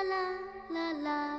la la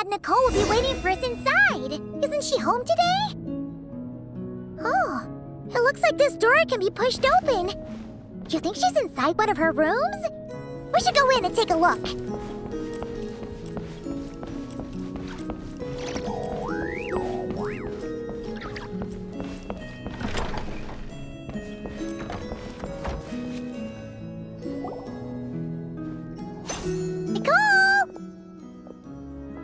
Nicole will be waiting for us inside. Isn't she home today? Oh, it looks like this door can be pushed open. Do you think she's inside one of her rooms? We should go in and take a look. Nicole!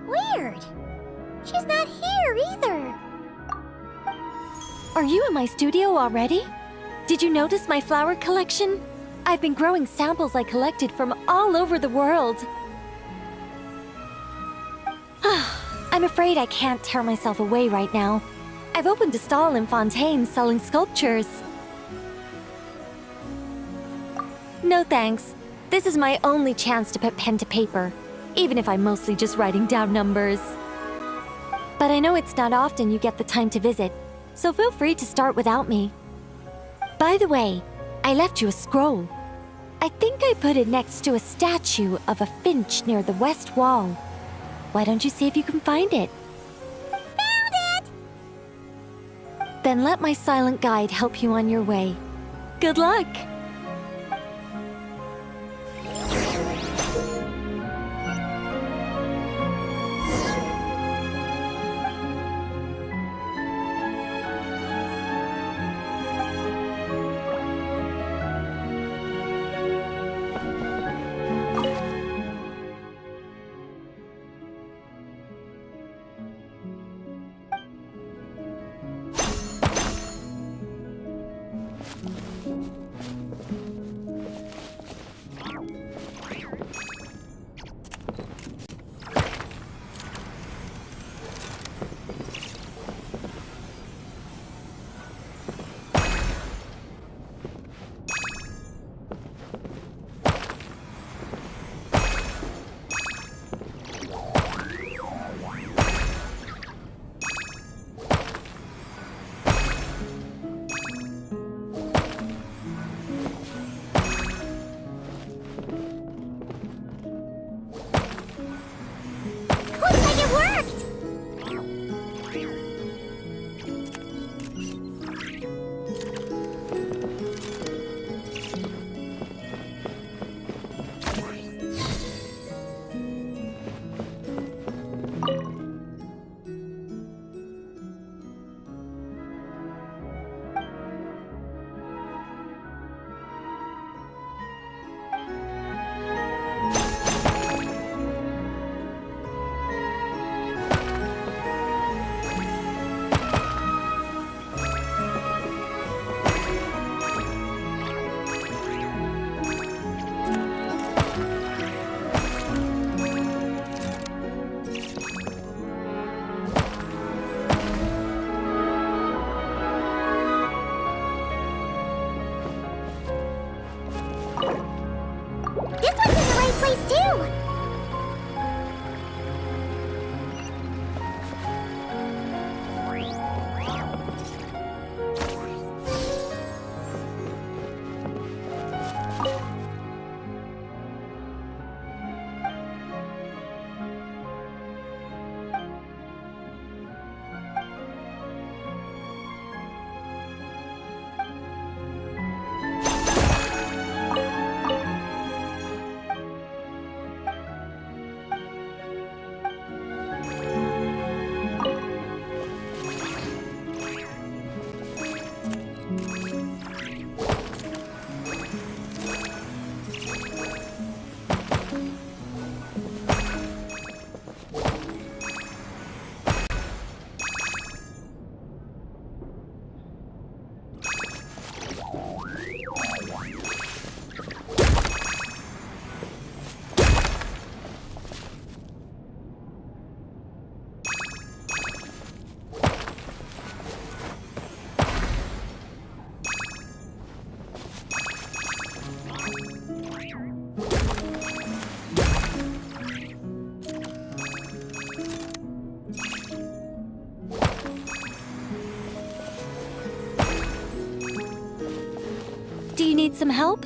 Weird. She's not here either. Are you in my studio already? Did you notice my flower collection? I've been growing samples I collected from all over the world. I'm afraid I can't tear myself away right now. I've opened a stall in Fontaine selling sculptures. No thanks. This is my only chance to put pen to paper, even if I'm mostly just writing down numbers. But I know it's not often you get the time to visit, so feel free to start without me. By the way, I left you a scroll. I think I put it next to a statue of a finch near the west wall. Why don't you see if you can find it? Found it! Then let my silent guide help you on your way. Good luck! Need some help?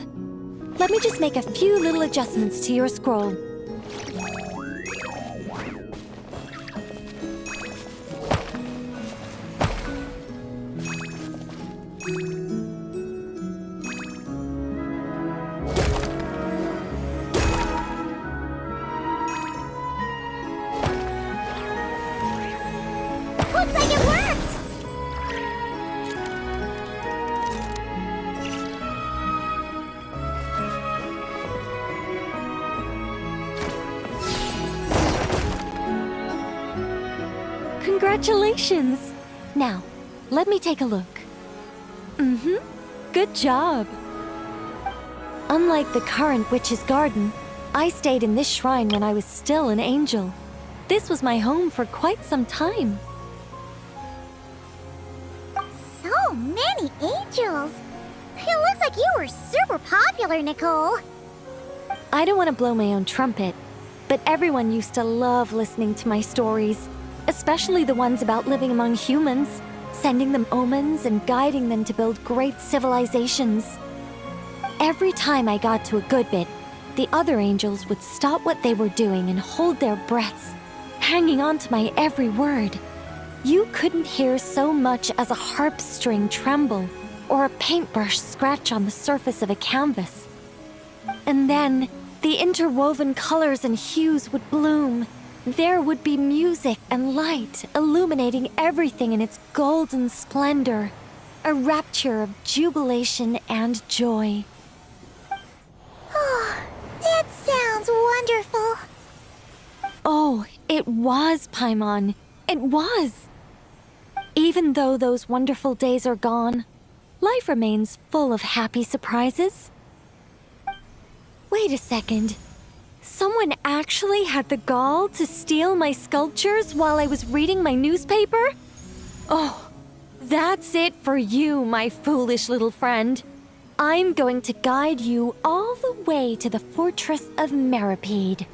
Let me just make a few little adjustments to your scroll. Looks like it worked! Congratulations! Now, let me take a look. Good job. Unlike the current witch's garden, I stayed in this shrine when I was still an angel. This was my home for quite some time. So many angels! It looks like you were super popular, Nicole. I don't want to blow my own trumpet, but everyone used to love listening to my stories, especially the ones about living among humans, sending them omens and guiding them to build great civilizations. Every time I got to a good bit, the other angels would stop what they were doing and hold their breaths, hanging on to my every word. You couldn't hear so much as a harp string tremble or a paintbrush scratch on the surface of a canvas. And then, the interwoven colors and hues would bloom. There would be music and light illuminating everything in its golden splendor, a rapture of jubilation and joy. Oh, that sounds wonderful. Oh, it was, Paimon. It was. Even though those wonderful days are gone, life remains full of happy surprises. Wait a second. Someone actually had the gall to steal my sculptures while I was reading my newspaper? Oh, that's it for you, my foolish little friend. I'm going to guide you all the way to the fortress of Meripede.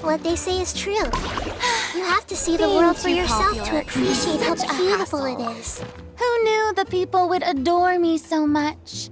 What they say is true. You have to see the Being world for too yourself popular to can be appreciate how such a beautiful it hassle. is. Who knew the people would adore me so much?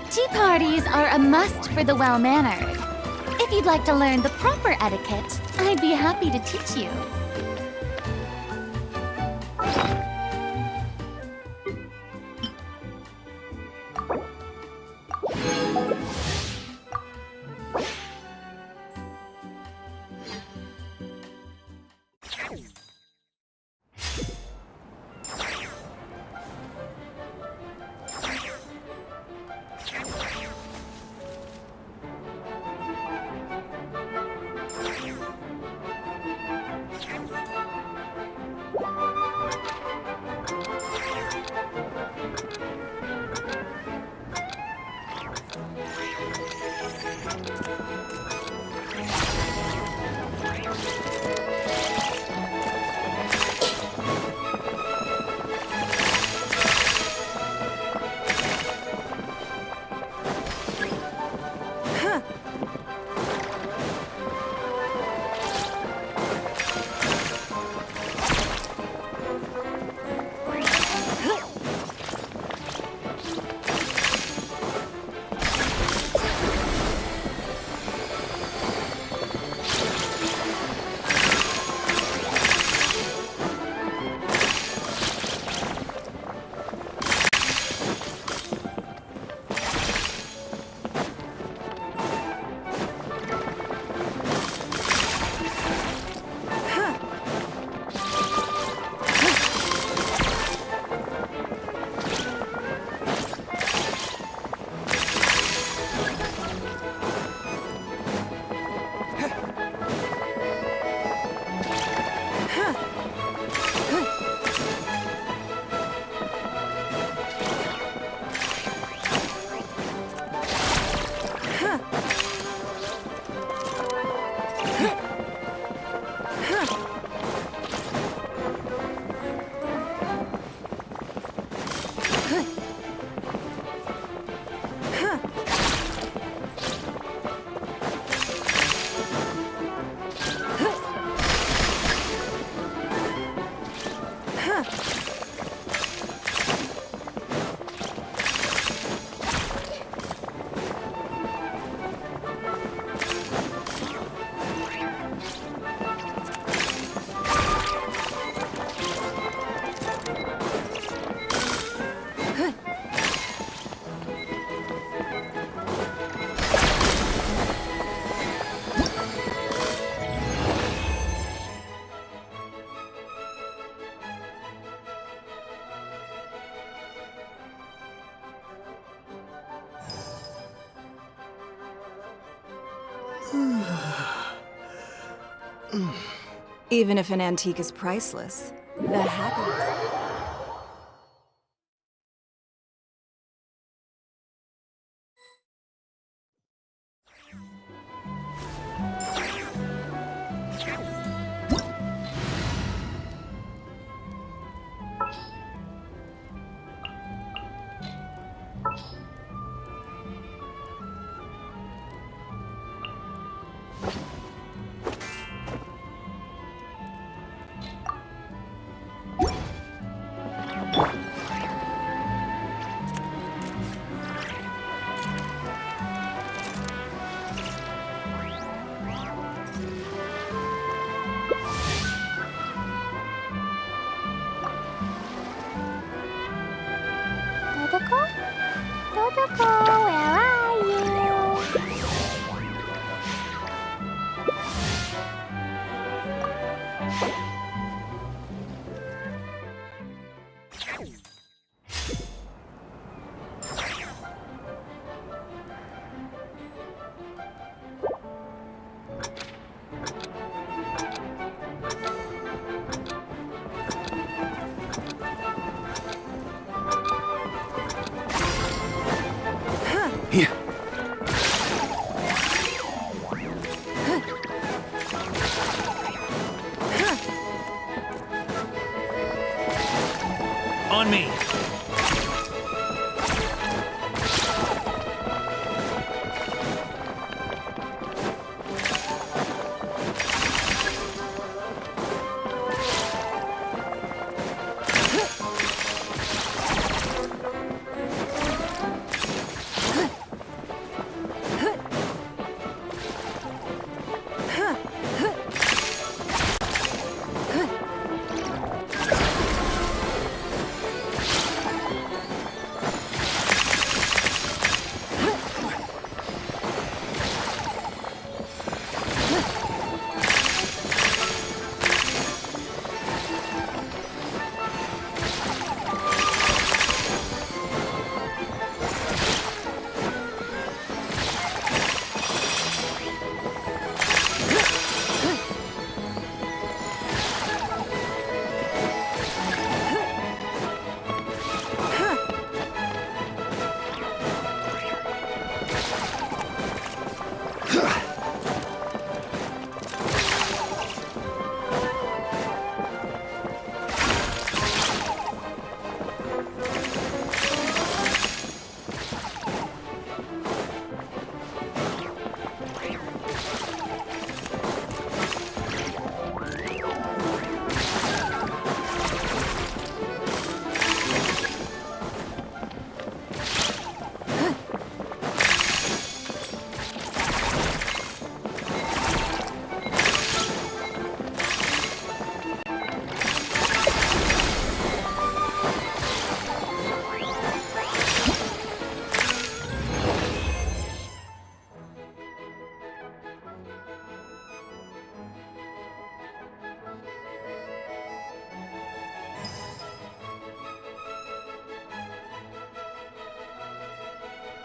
Tea parties are a must for the well-mannered. If you'd like to learn the proper etiquette, I'd be happy to teach you. Even if an antique is priceless, the happiness... Coco, where are you? Here. On me.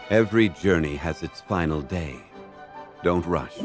Every journey has its final day. Don't rush.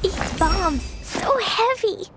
Each bomb's so heavy.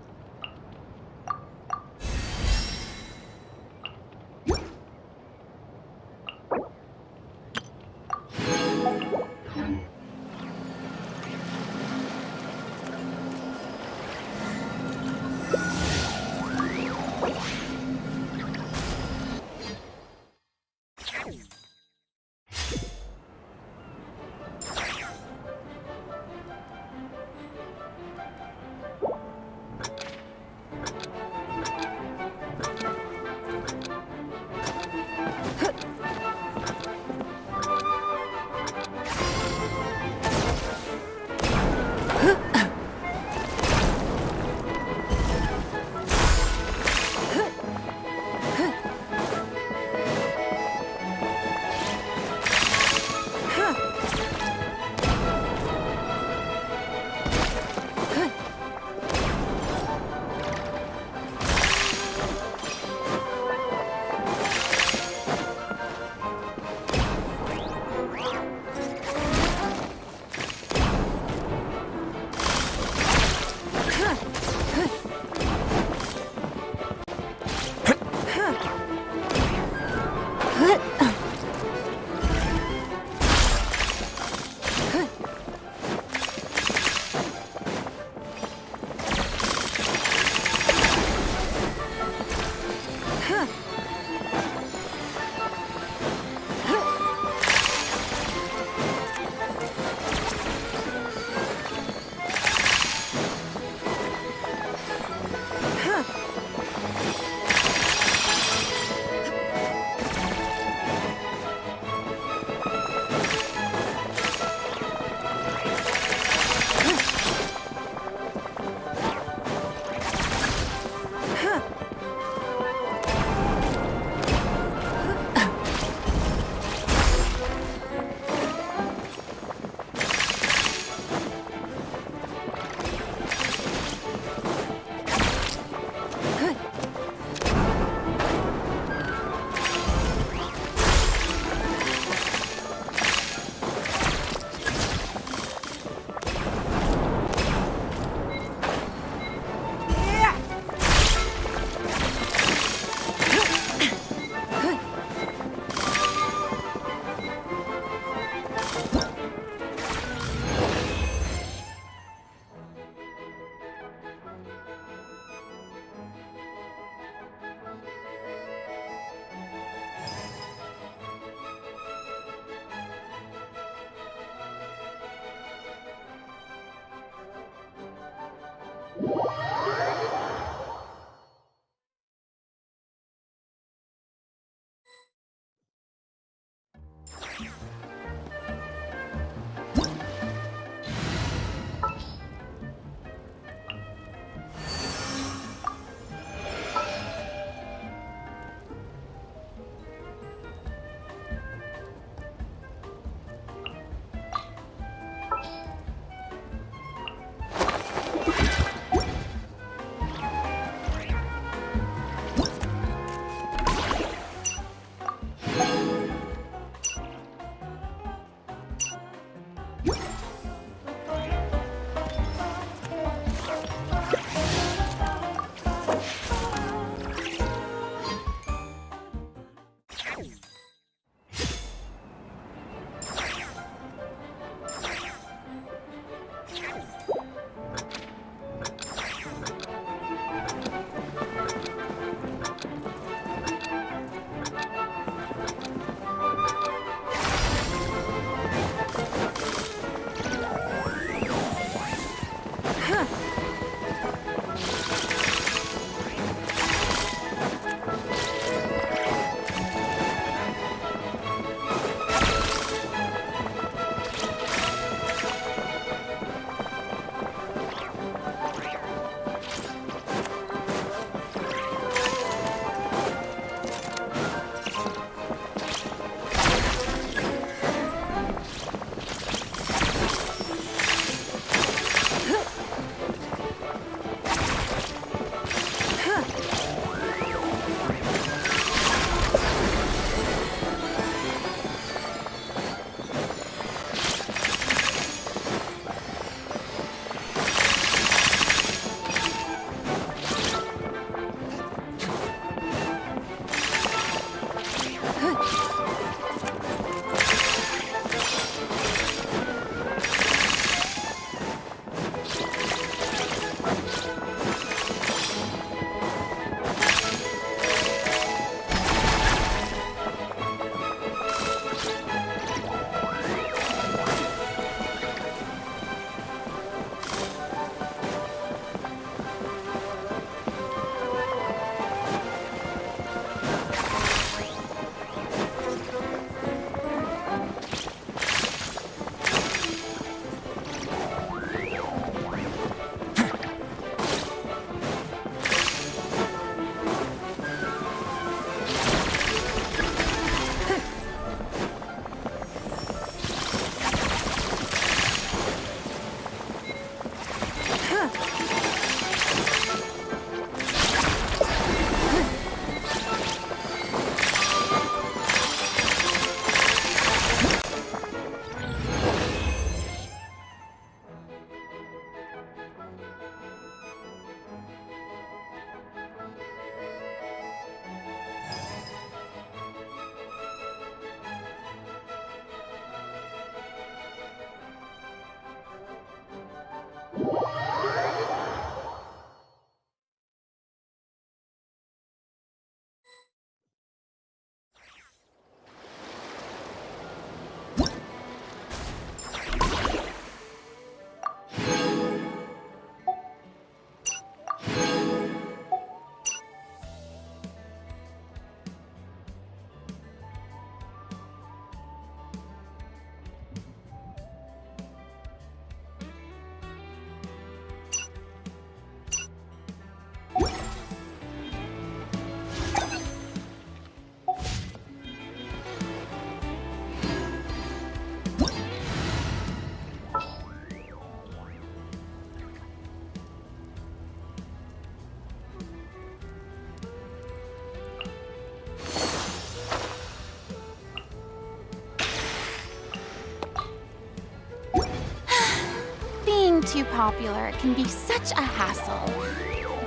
too popular can be such a hassle.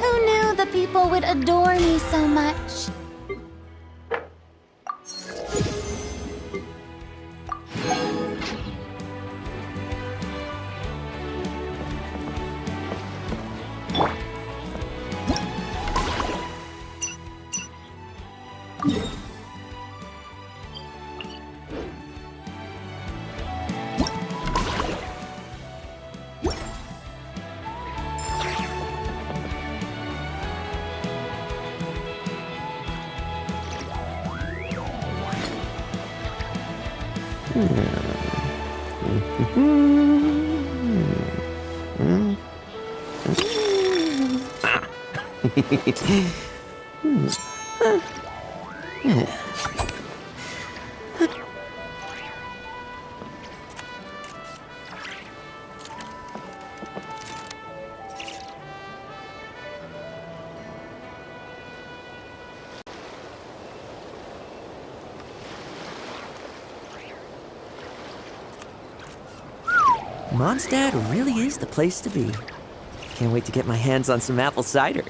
Who knew the people would adore me so much? Mondstadt really is the place to be. Can't wait to get my hands on some apple cider.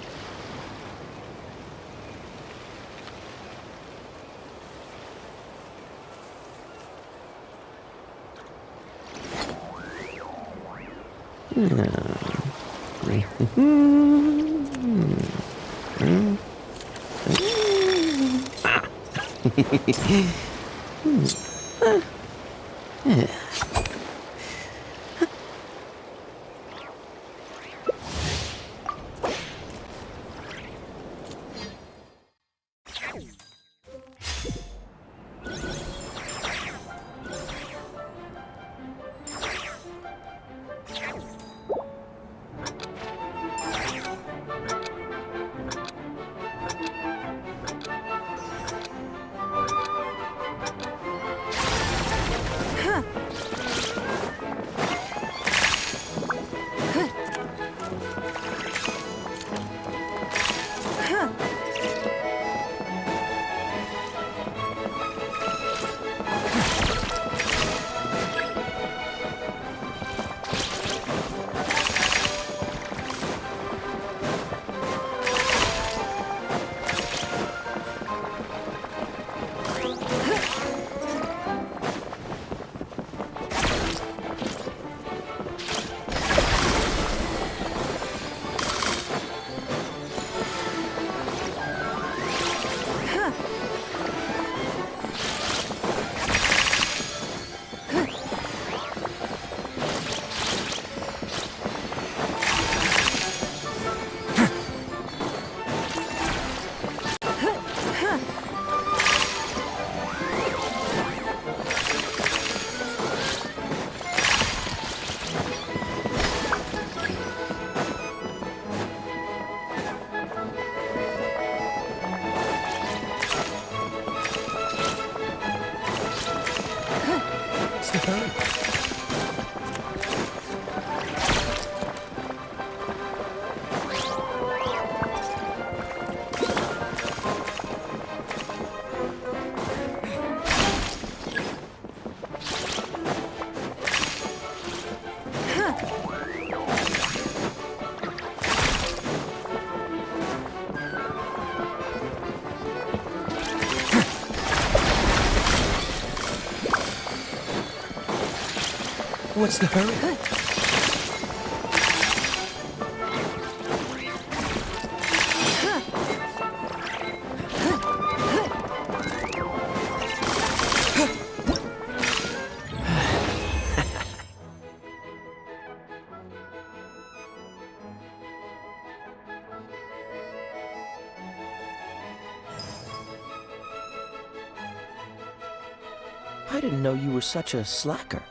What's the hurry? I didn't know you were such a slacker.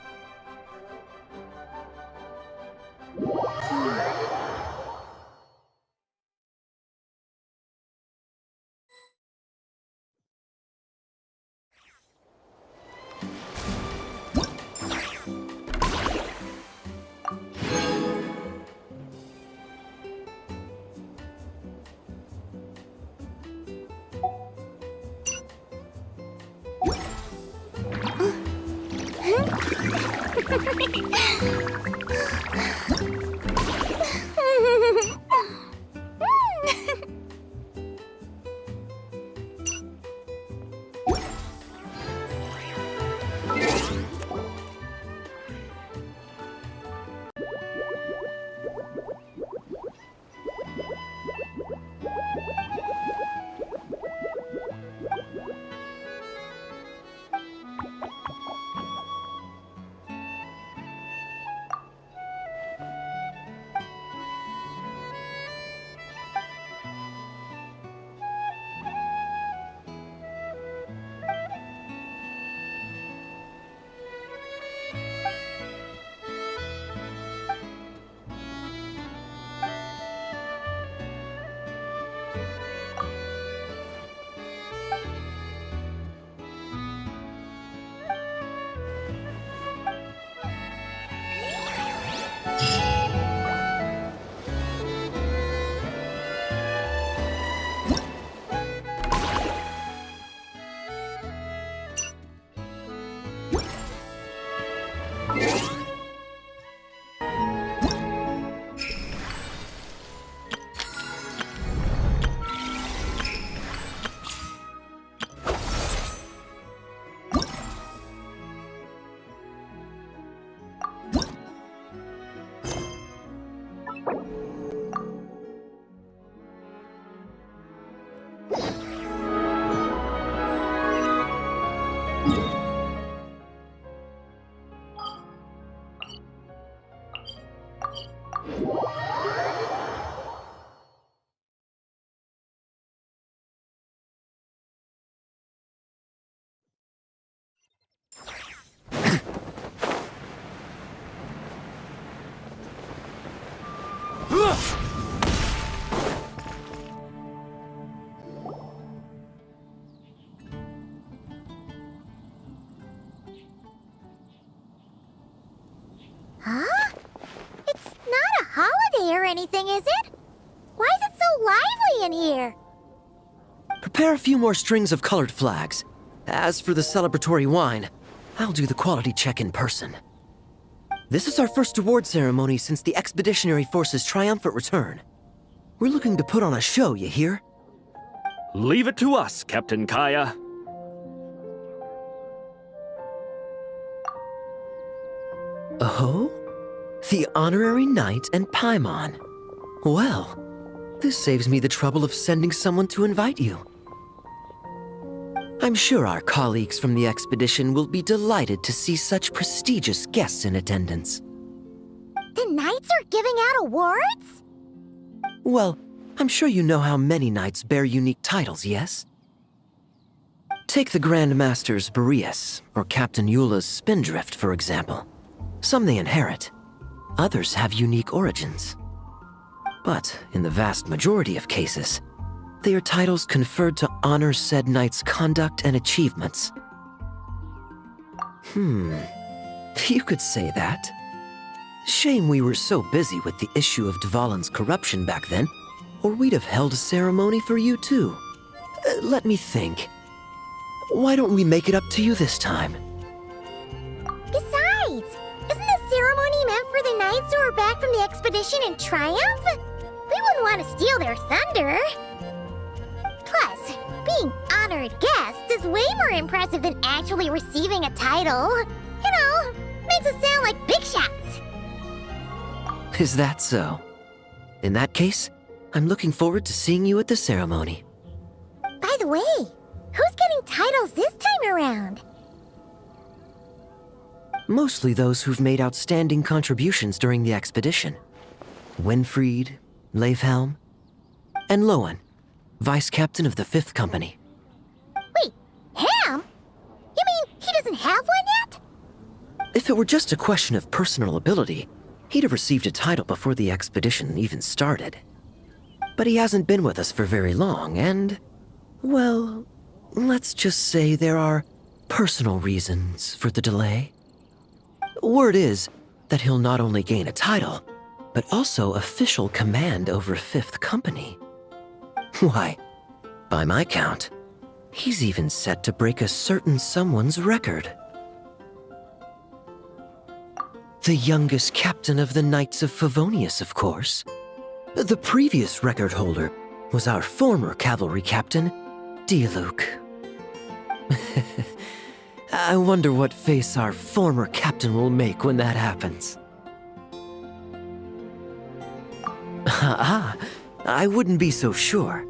Huh? It's not a holiday or anything, is it? Why is it so lively in here? Prepare a few more strings of colored flags. As for the celebratory wine, I'll do the quality check in person. This is our first award ceremony since the Expeditionary Force's triumphant return. We're looking to put on a show, you hear? Leave it to us, Captain Kaya. Oh? The Honorary Knight and Paimon. Well, this saves me the trouble of sending someone to invite you. I'm sure our colleagues from the expedition will be delighted to see such prestigious guests in attendance. The knights are giving out awards? Well, I'm sure you know how many knights bear unique titles, yes? Take the Grand Master's Boreas, or Captain Eula's Spindrift, for example. Some they inherit. Others have unique origins. But in the vast majority of cases, they are titles conferred to honor said knight's conduct and achievements. You could say that. Shame we were so busy with the issue of Dvalin's corruption back then, or we'd have held a ceremony for you too. Let me think. Why don't we make it up to you this time? Besides, isn't the ceremony meant for the knights who are back from the expedition in triumph? We wouldn't want to steal their thunder. Plus, being honored guests is way more impressive than actually receiving a title. You know, makes us sound like big shots. Is that so? In that case, I'm looking forward to seeing you at the ceremony. By the way, who's getting titles this time around? Mostly those who've made outstanding contributions during the expedition. Winfried, Leifhelm, and Lohen, Vice Captain of the 5th Company. Wait, him? You mean he doesn't have one yet? If it were just a question of personal ability, he'd have received a title before the expedition even started. But he hasn't been with us for very long, and, well, let's just say there are personal reasons for the delay. Word is that he'll not only gain a title, but also official command over 5th Company. Why, by my count, he's even set to break a certain someone's record. The youngest captain of the Knights of Favonius, of course. The previous record holder was our former cavalry captain, Diluc. I wonder what face our former captain will make when that happens. I wouldn't be so sure.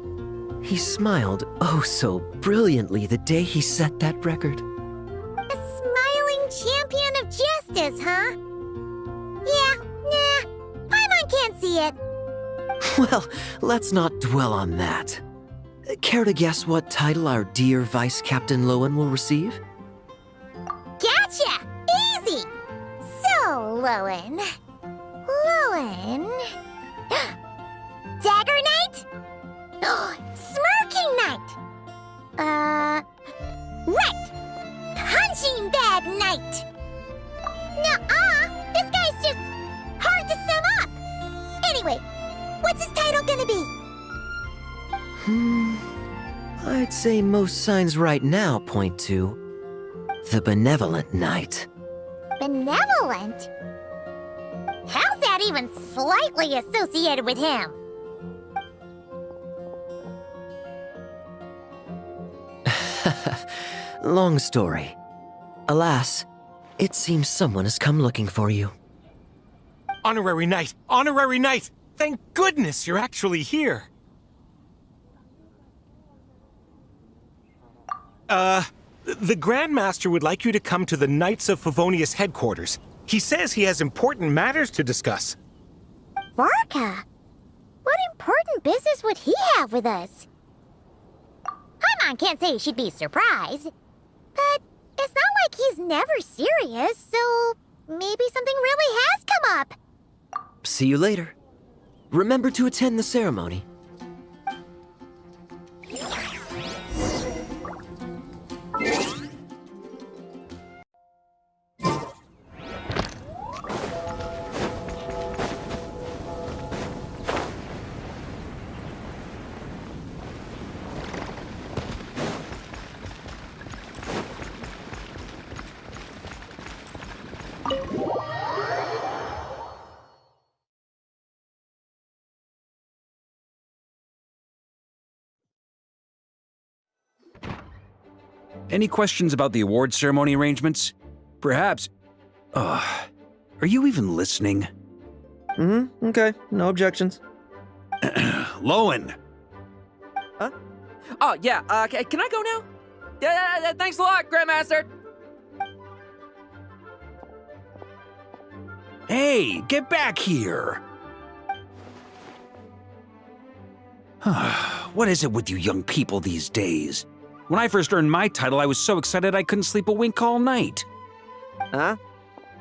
He smiled oh so brilliantly the day he set that record. A smiling champion of justice, huh? Yeah, nah, Paimon can't see it. Well, let's not dwell on that. Care to guess what title our dear Vice Captain Lohen will receive? Gotcha! Easy! So, Lohen... Dagger Knight? Smirking Knight! Right! Punching Bag Knight! Nuh-uh! This guy's just hard to sum up! Anyway, what's his title gonna be? I'd say most signs right now point to The Benevolent Knight. Benevolent? How's that even slightly associated with him? Long story. Alas, it seems someone has come looking for you. Honorary Knight! Honorary Knight! Thank goodness you're actually here! The Grand Master would like you to come to the Knights of Favonius headquarters. He says he has important matters to discuss. Varka? What important business would he have with us? Paimon can't say she'd be surprised. But it's not like he's never serious, so maybe something really has come up. See you later. Remember to attend the ceremony. Any questions about the award ceremony arrangements? Perhaps... are you even listening? Okay. No objections. Lohen! Huh? Oh, yeah, can I go now? Yeah, thanks a lot, Grandmaster! Hey, get back here! What is it with you young people these days? When I first earned my title, I was so excited I couldn't sleep a wink all night. Huh?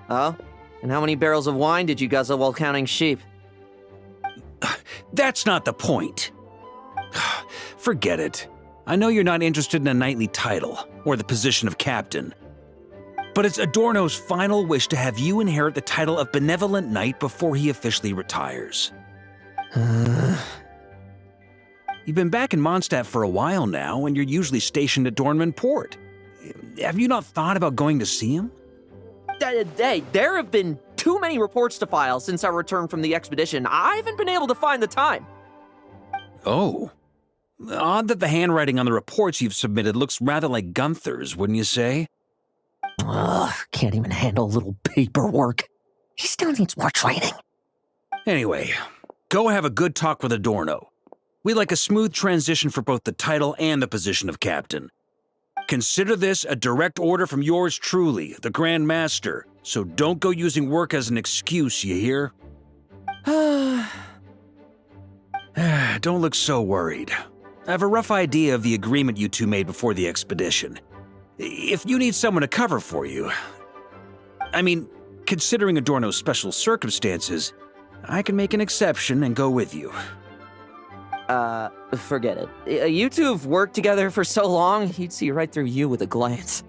Oh? And how many barrels of wine did you guzzle while counting sheep? That's not the point. Forget it. I know you're not interested in a knightly title, or the position of captain. But it's Adorno's final wish to have you inherit the title of Benevolent Knight before he officially retires. You've been back in Mondstadt for a while now, and you're usually stationed at Dornman Port. Have you not thought about going to see him? Hey, there have been too many reports to file since our return from the expedition. I haven't been able to find the time. Oh. Odd that the handwriting on the reports you've submitted looks rather like Gunther's, wouldn't you say? Ugh, can't even handle a little paperwork. He still needs more training. Anyway, go have a good talk with Adorno. We'd like a smooth transition for both the title and the position of captain. Consider this a direct order from yours truly, the Grand Master, so don't go using work as an excuse, you hear? Don't look so worried. I have a rough idea of the agreement you two made before the expedition. If you need someone to cover for you... I mean, considering Adorno's special circumstances, I can make an exception and go with you. Forget it. You two have worked together for so long, he'd see right through you with a glance.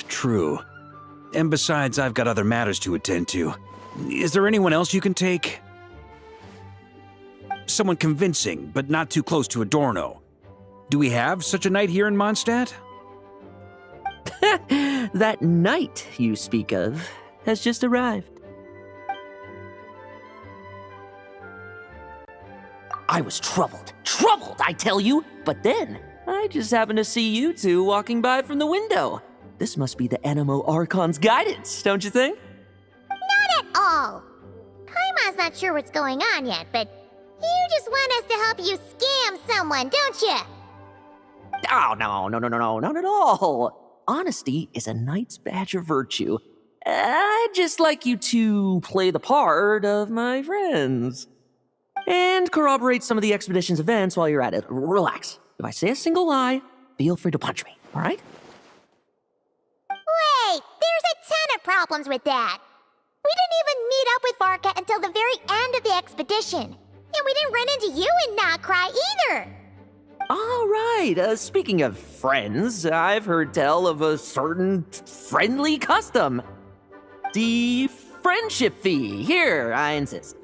True. And besides, I've got other matters to attend to. Is there anyone else you can take? Someone convincing, but not too close to Adorno. Do we have such a knight here in Mondstadt? That knight you speak of has just arrived. I was troubled, I tell you, but then I just happened to see you two walking by from the window. This must be the Animo Archon's guidance, don't you think? Not at all. Paimon's not sure what's going on yet, but you just want us to help you scam someone, don't you? Oh, no, not at all. Honesty is a knight's badge of virtue. I'd just like you to play the part of my friends. And corroborate some of the expedition's events while you're at it. Relax. If I say a single lie, feel free to punch me, all right? Wait, there's a ton of problems with that. We didn't even meet up with Varka until the very end of the expedition. And we didn't run into you in Nacry either. All right, speaking of friends, I've heard tell of a certain friendly custom. The friendship fee. Here, I insist.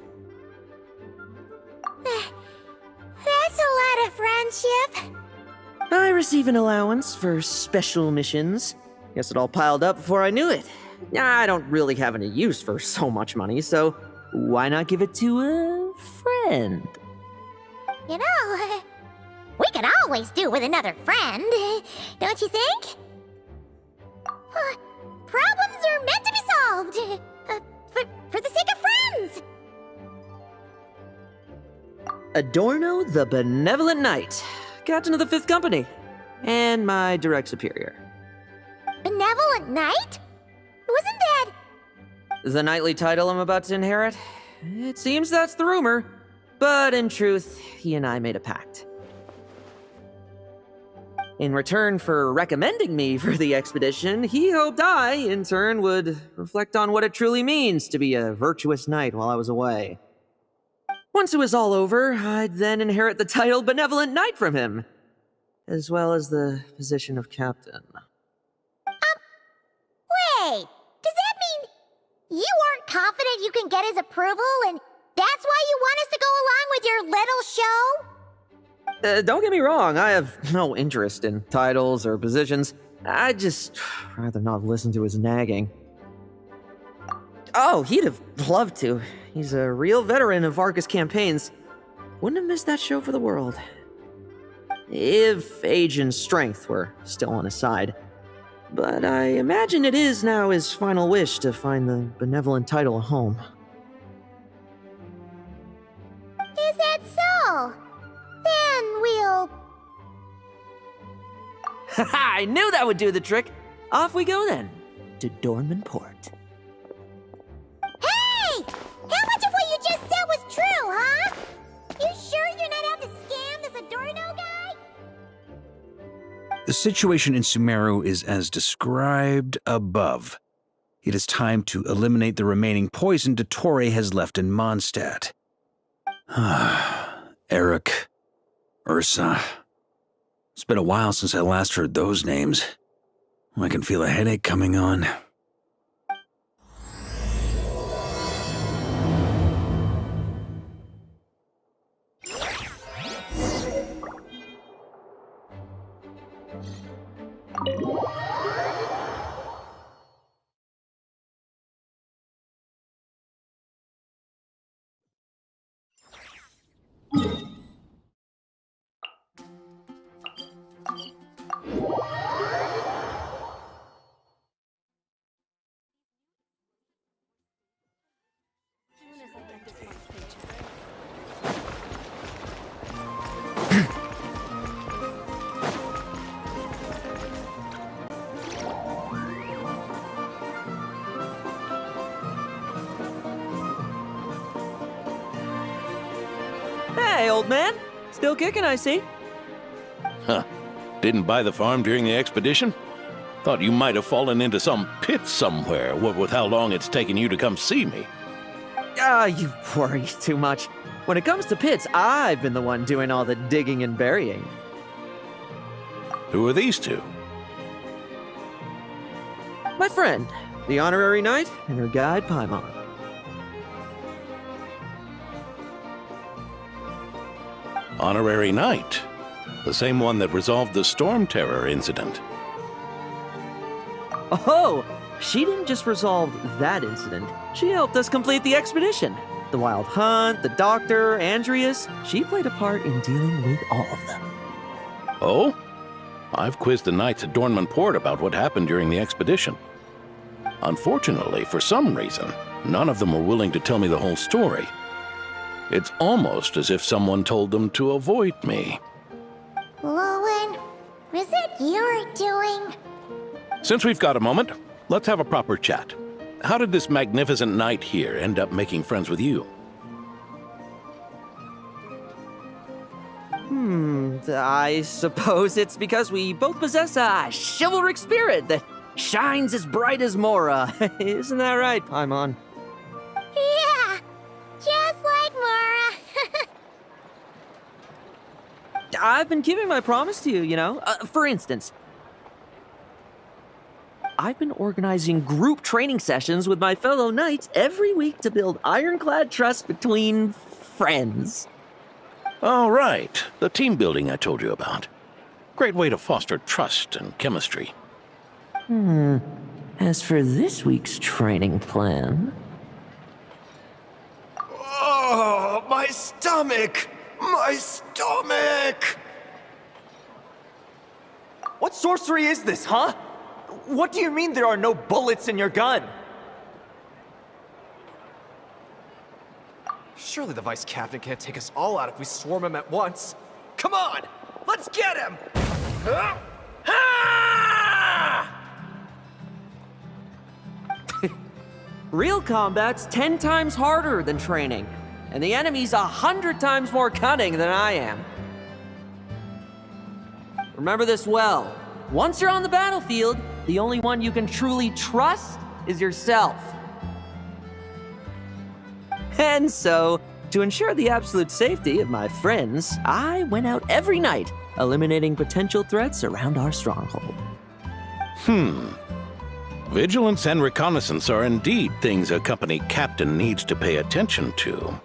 That's a lot of friendship. I receive an allowance for special missions. Guess it all piled up before I knew it. I don't really have any use for so much money, so why not give it to a friend? You know, we could always do with another friend, don't you think? Problems are meant to be solved, for the sake of friends. Adorno the Benevolent Knight, Captain of the 5th Company, and my direct superior. Benevolent Knight? Wasn't that... The knightly title I'm about to inherit? It seems that's the rumor, but in truth, he and I made a pact. In return for recommending me for the expedition, he hoped I, in turn, would reflect on what it truly means to be a virtuous knight while I was away. Once it was all over, I'd then inherit the title Benevolent Knight from him, as well as the position of captain. Wait, does that mean you aren't confident you can get his approval, and that's why you want us to go along with your little show? Don't get me wrong, I have no interest in titles or positions. I'd just rather not listen to his nagging. Oh, he'd have loved to. He's a real veteran of Vargas campaigns. Wouldn't have missed that show for the world. If age and strength were still on his side. But I imagine it is now his final wish to find the benevolent title a home. Is that so? Then we'll... Haha, I knew that would do the trick! Off we go then, to Dornman Port. Hey! How much of what you just said was true, huh? You sure you're not out to scam this Adorno guy? The situation in Sumeru is as described above. It is time to eliminate the remaining poison Dottore has left in Mondstadt. Eric, Ursa. It's been a while since I last heard those names. I can feel a headache coming on. Hey, old man! Still kicking, I see. Huh. Didn't buy the farm during the expedition? Thought you might have fallen into some pit somewhere, what with how long it's taken you to come see me. You worry too much. When it comes to pits, I've been the one doing all the digging and burying. Who are these two? My friend, the honorary knight, and her guide, Paimon. Honorary Knight. The same one that resolved the Storm Terror incident. Oh, she didn't just resolve that incident. She helped us complete the expedition. The Wild Hunt, the Doctor, Andreas. She played a part in dealing with all of them. Oh? I've quizzed the knights at Dornman Port about what happened during the expedition. Unfortunately, for some reason, none of them were willing to tell me the whole story. It's almost as if someone told them to avoid me. Lohen, is it your doing? Since we've got a moment, let's have a proper chat. How did this magnificent knight here end up making friends with you? I suppose it's because we both possess a chivalric spirit that shines as bright as Mora. Isn't that right, Paimon? Yeah, just like Mora. I've been keeping my promise to you, you know. For instance, I've been organizing group training sessions with my fellow knights every week to build ironclad trust between friends. Oh, right. The team building I told you about. Great way to foster trust and chemistry. As for this week's training plan... Oh, my stomach! My stomach! What sorcery is this, huh? What do you mean there are no bullets in your gun? Surely the Vice Captain can't take us all out if we swarm him at once. Come on! Let's get him! Real combat's 10 times harder than training, and the enemy's 100 times more cunning than I am. Remember this well. Once you're on the battlefield, the only one you can truly trust is yourself. And so, to ensure the absolute safety of my friends, I went out every night, eliminating potential threats around our stronghold. Vigilance and reconnaissance are indeed things a company captain needs to pay attention to.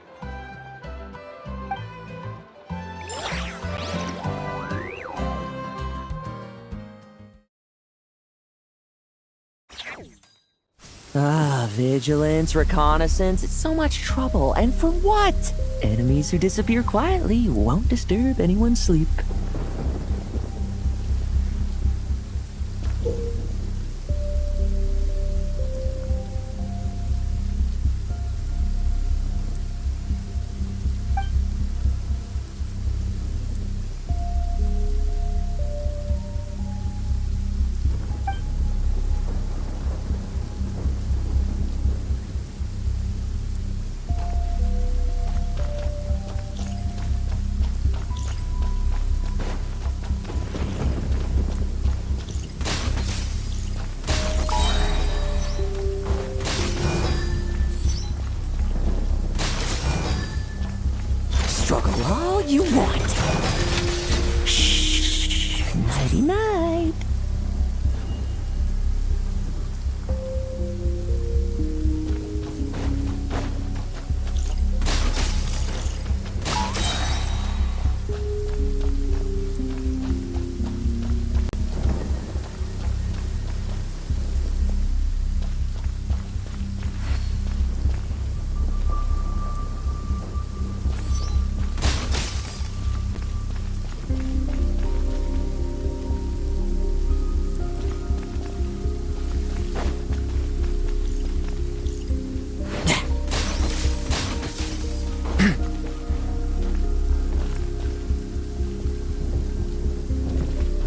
Vigilance, reconnaissance, it's so much trouble, and for what? Enemies who disappear quietly won't disturb anyone's sleep. Struggle all you want. Shh. Nighty night.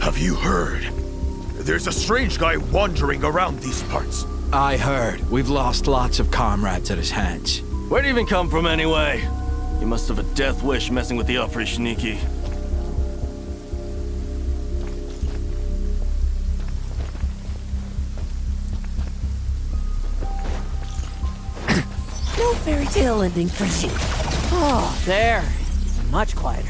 Have you heard? There's a strange guy wandering around these parts. I heard. We've lost lots of comrades at his hands. Where'd he even come from anyway? He must have a death wish messing with the Oprishniki. No fairy tale ending for you. Oh, there. Much quieter.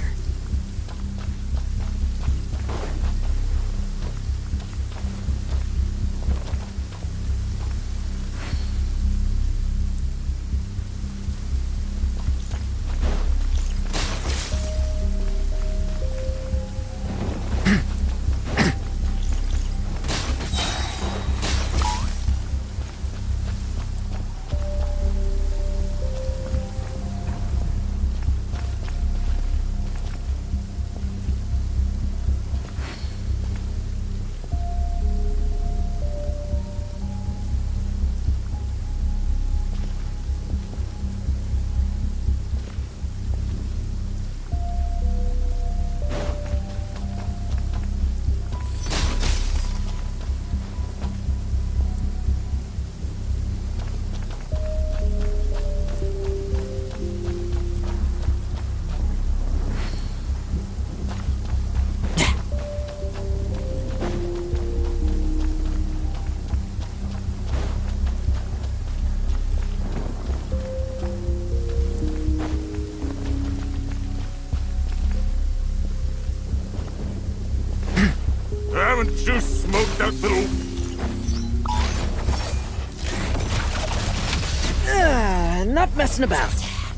Haven't you smoked that little... Enough messing about.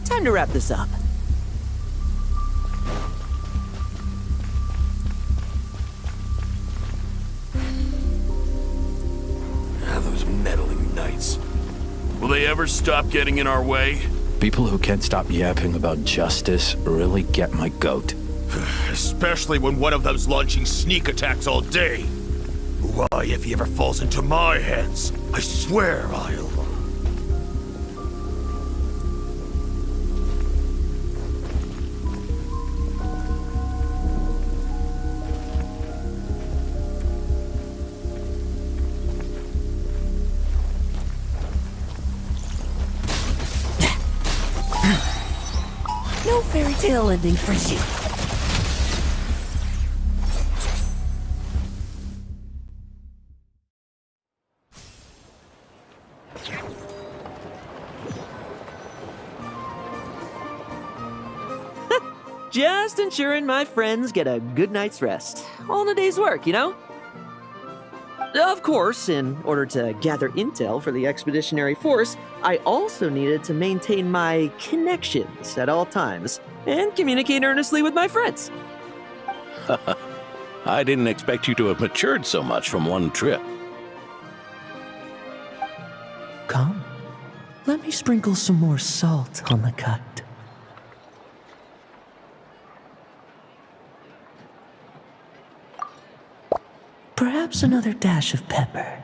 Time to wrap this up. knights. Will they ever stop getting in our way? People who can't stop yapping about justice really get my goat. Especially when one of them's launching sneak attacks all day. Why, if he ever falls into my hands, I swear I'll... No fairy tale ending for you. Just ensuring my friends get a good night's rest. All in a day's work, you know? Of course, in order to gather intel for the expeditionary force, I also needed to maintain my connections at all times and communicate earnestly with my friends. I didn't expect you to have matured so much from one trip. Come, let me sprinkle some more salt on the cut. Perhaps another dash of pepper.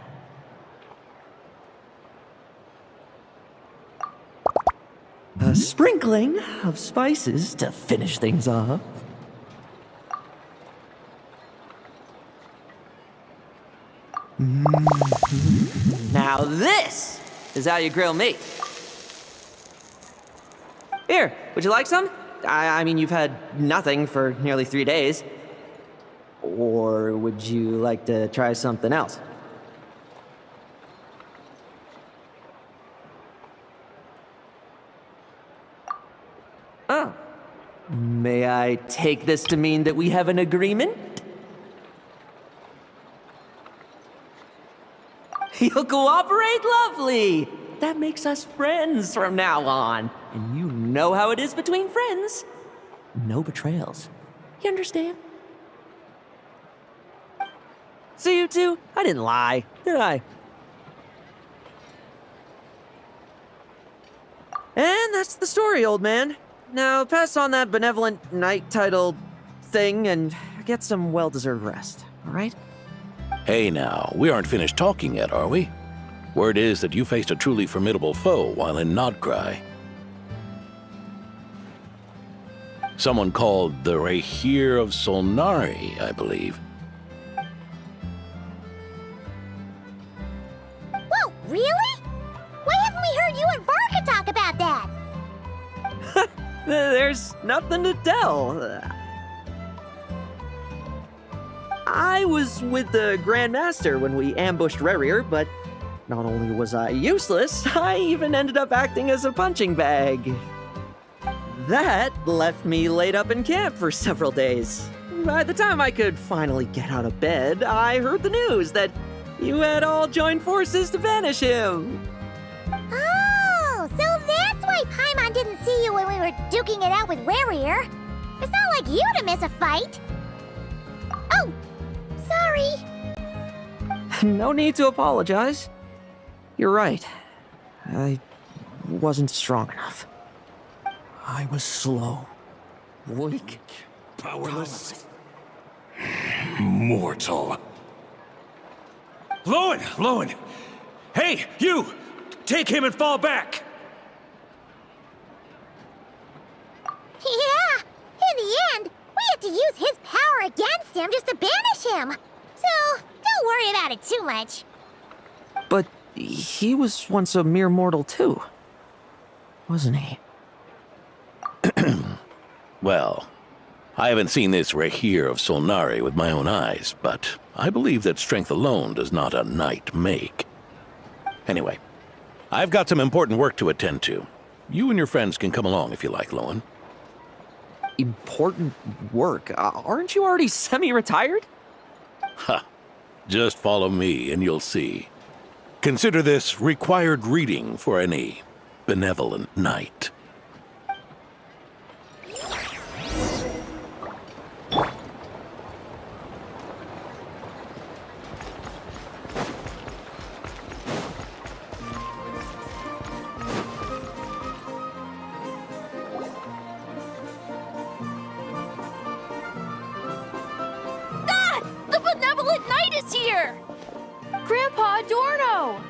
A sprinkling of spices to finish things off. Now this is how you grill meat. Here, would you like some? I mean, you've had nothing for nearly 3 days. Or would you like to try something else? Oh. May I take this to mean that we have an agreement? You'll cooperate? Lovely! That makes us friends from now on. And you know how it is between friends. No betrayals. You understand? So you two, I didn't lie, did I? And that's the story, old man. Now pass on that benevolent knight title thing and get some well-deserved rest, all right? Hey now, we aren't finished talking yet, are we? Word is that you faced a truly formidable foe while in Nodcry. Someone called the Rahir of Solnari, I believe. Whoa, really? Why haven't we heard you and Varka talk about that? There's nothing to tell. I was with the Grand Master when we ambushed Rerir, but not only was I useless, I even ended up acting as a punching bag. That left me laid up in camp for several days. By the time I could finally get out of bed, I heard the news that you had all joined forces to banish him. Oh, so that's why Paimon didn't see you when we were duking it out with Rerir. It's not like you to miss a fight. Oh, sorry. No need to apologize. You're right. I wasn't strong enough. I was slow, weak, Powerless. Mortal. Lohen! Hey, you! Take him and fall back! Yeah, in the end, we had to use his power against him just to banish him. So, don't worry about it too much. But he was once a mere mortal too, wasn't he? Well, I haven't seen this Rahir of Solnari with my own eyes, but I believe that strength alone does not a knight make. Anyway, I've got some important work to attend to. You and your friends can come along if you like, Lohen. Important work? Aren't you already semi-retired? Ha! Just follow me and you'll see. Consider this required reading for any benevolent knight. is here! Grandpa Adorno!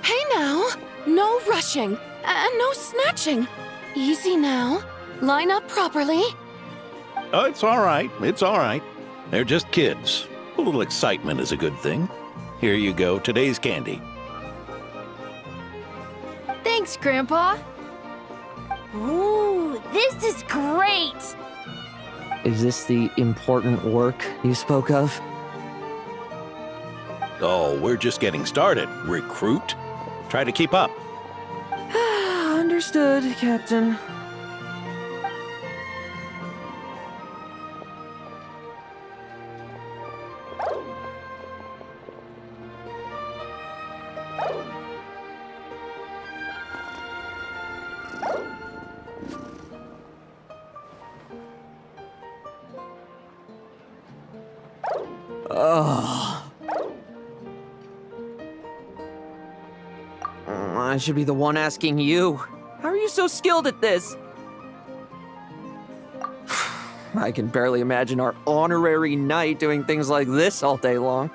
Hey now! No rushing, and no snatching. Easy now. Line up properly. Oh, it's all right. It's all right. They're just kids. A little excitement is a good thing. Here you go, today's candy. Thanks, Grandpa. Ooh, this is great! Is this the important work you spoke of? Oh, we're just getting started. Recruit? Try to keep up. Understood, Captain. I should be the one asking you. How are you so skilled at this? I can barely imagine our honorary knight doing things like this all day long.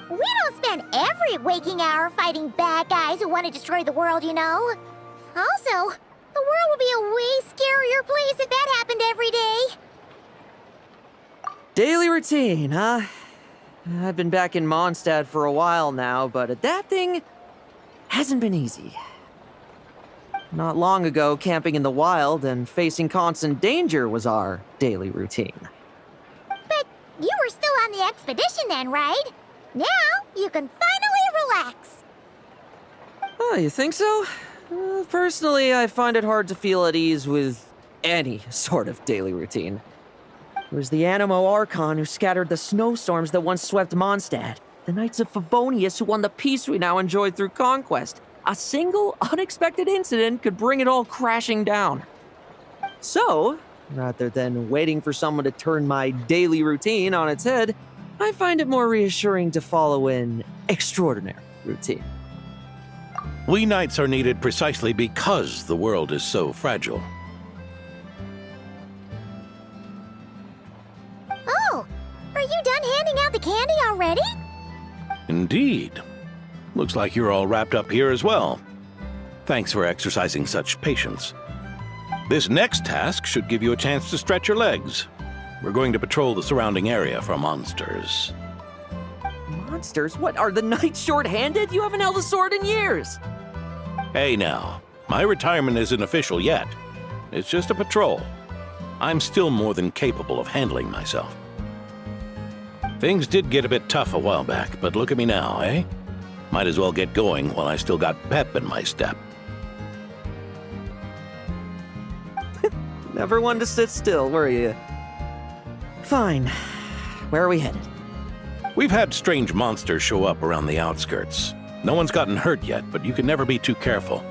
We don't spend every waking hour fighting bad guys who want to destroy the world, you know. Also, the world would be a way scarier place if that happened every day. Daily routine, huh? I've been back in Mondstadt for a while now, but adapting hasn't been easy. Not long ago, camping in the wild and facing constant danger was our daily routine. But you were still on the expedition then, right? Now you can finally relax. Oh, you think so? Personally, I find it hard to feel at ease with any sort of daily routine. It was the Animo Archon who scattered the snowstorms that once swept Mondstadt. The Knights of Favonius who won the peace we now enjoy through conquest. A single, unexpected incident could bring it all crashing down. So, rather than waiting for someone to turn my daily routine on its head, I find it more reassuring to follow an extraordinary routine. We knights are needed precisely because the world is so fragile. Oh, are you done handing out the candy already? Indeed. Looks like you're all wrapped up here as well. Thanks for exercising such patience. This next task should give you a chance to stretch your legs. We're going to patrol the surrounding area for monsters. Monsters? What, are the knights short-handed? You haven't held a sword in years! Hey now, my retirement isn't official yet. It's just a patrol. I'm still more than capable of handling myself. Things did get a bit tough a while back, but look at me now, eh? Might as well get going while I still got pep in my step. Never one to sit still, were you? Fine. Where are we headed? We've had strange monsters show up around the outskirts. No one's gotten hurt yet, but you can never be too careful.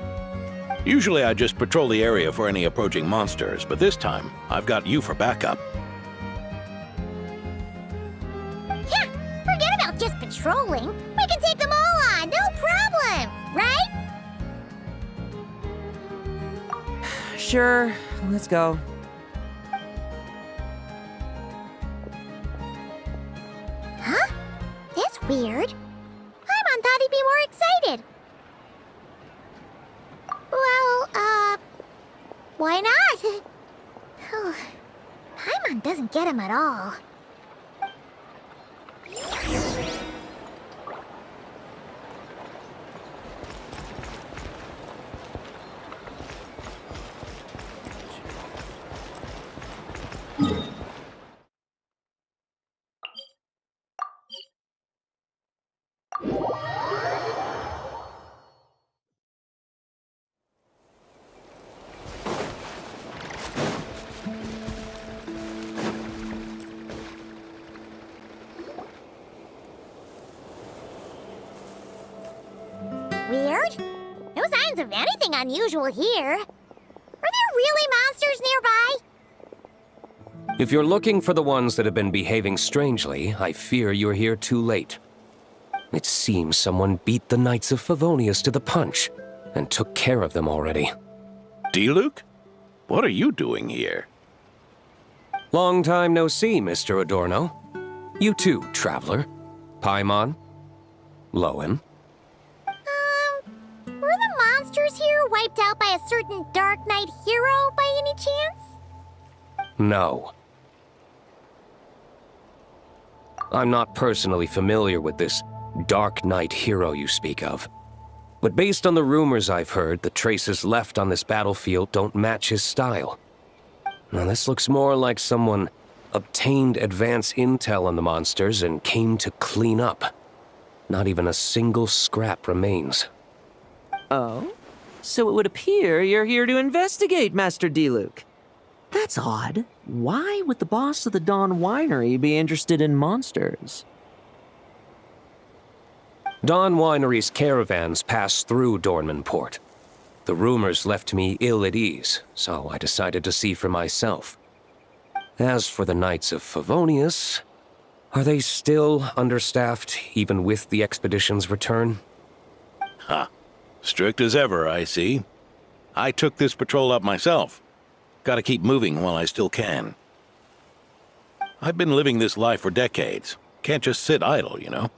Usually I just patrol the area for any approaching monsters, but this time I've got you for backup. Yeah, forget about just patrolling. We can take them all on, no problem, right? Sure, let's go. Huh? That's weird. Paimon thought he'd be more excited. Well, why not? Paimon doesn't get him at all. Weird? No signs of anything unusual here. Are there really monsters nearby? If you're looking for the ones that have been behaving strangely, I fear you're here too late. It seems someone beat the Knights of Favonius to the punch, and took care of them already. D-Luke? What are you doing here? Long time no see, Mr. Adorno. You too, traveler. Paimon. Lohen. Were the monsters here wiped out by a certain Dark Knight hero by any chance? No. I'm not personally familiar with this Dark Knight hero you speak of. But based on the rumors I've heard, the traces left on this battlefield don't match his style. Now this looks more like someone obtained advance intel on the monsters and came to clean up. Not even a single scrap remains. Oh? So it would appear you're here to investigate, Master D-Luke. That's odd. Why would the boss of the Dawn Winery be interested in monsters? Dawn Winery's caravans passed through Dornman Port. The rumors left me ill at ease, so I decided to see for myself. As for the Knights of Favonius, are they still understaffed even with the expedition's return? Ha. Strict as ever, I see. I took this patrol up myself. Gotta keep moving while I still can. I've been living this life for decades. Can't just sit idle, you know?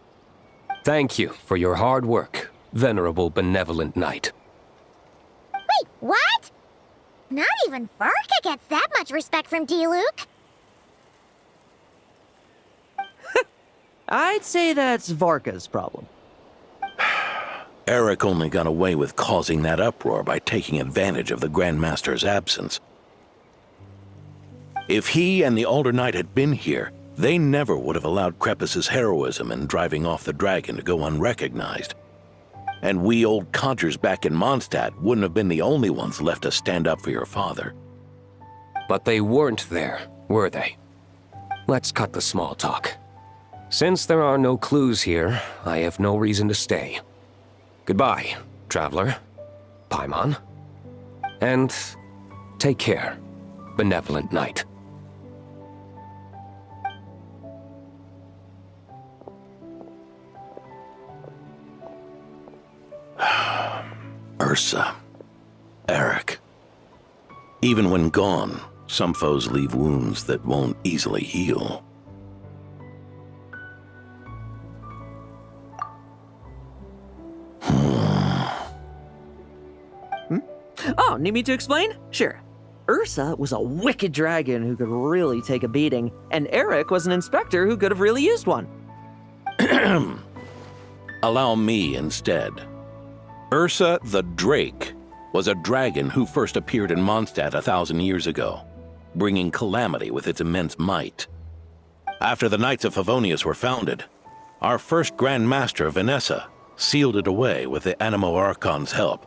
Thank you for your hard work, venerable benevolent knight. Wait, what? Not even Varka gets that much respect from D-Luke. I'd say that's Varka's problem. Eric only got away with causing that uproar by taking advantage of the Grandmaster's absence. If he and the Alder Knight had been here, they never would have allowed Krepus's heroism in driving off the dragon to go unrecognized. And we old codgers back in Mondstadt wouldn't have been the only ones left to stand up for your father. But they weren't there, were they? Let's cut the small talk. Since there are no clues here, I have no reason to stay. Goodbye, traveler. Paimon. And take care, benevolent knight. Ursa. Eric. Even when gone, some foes leave wounds that won't easily heal. Oh, need me to explain? Sure. Ursa was a wicked dragon who could really take a beating, and Eric was an inspector who could have really used one. Allow me instead. Ursa the Drake was a dragon who first appeared in Mondstadt 1,000 years ago, bringing calamity with its immense might. After the Knights of Favonius were founded, our first Grand Master, Vanessa, sealed it away with the Animo Archon's help.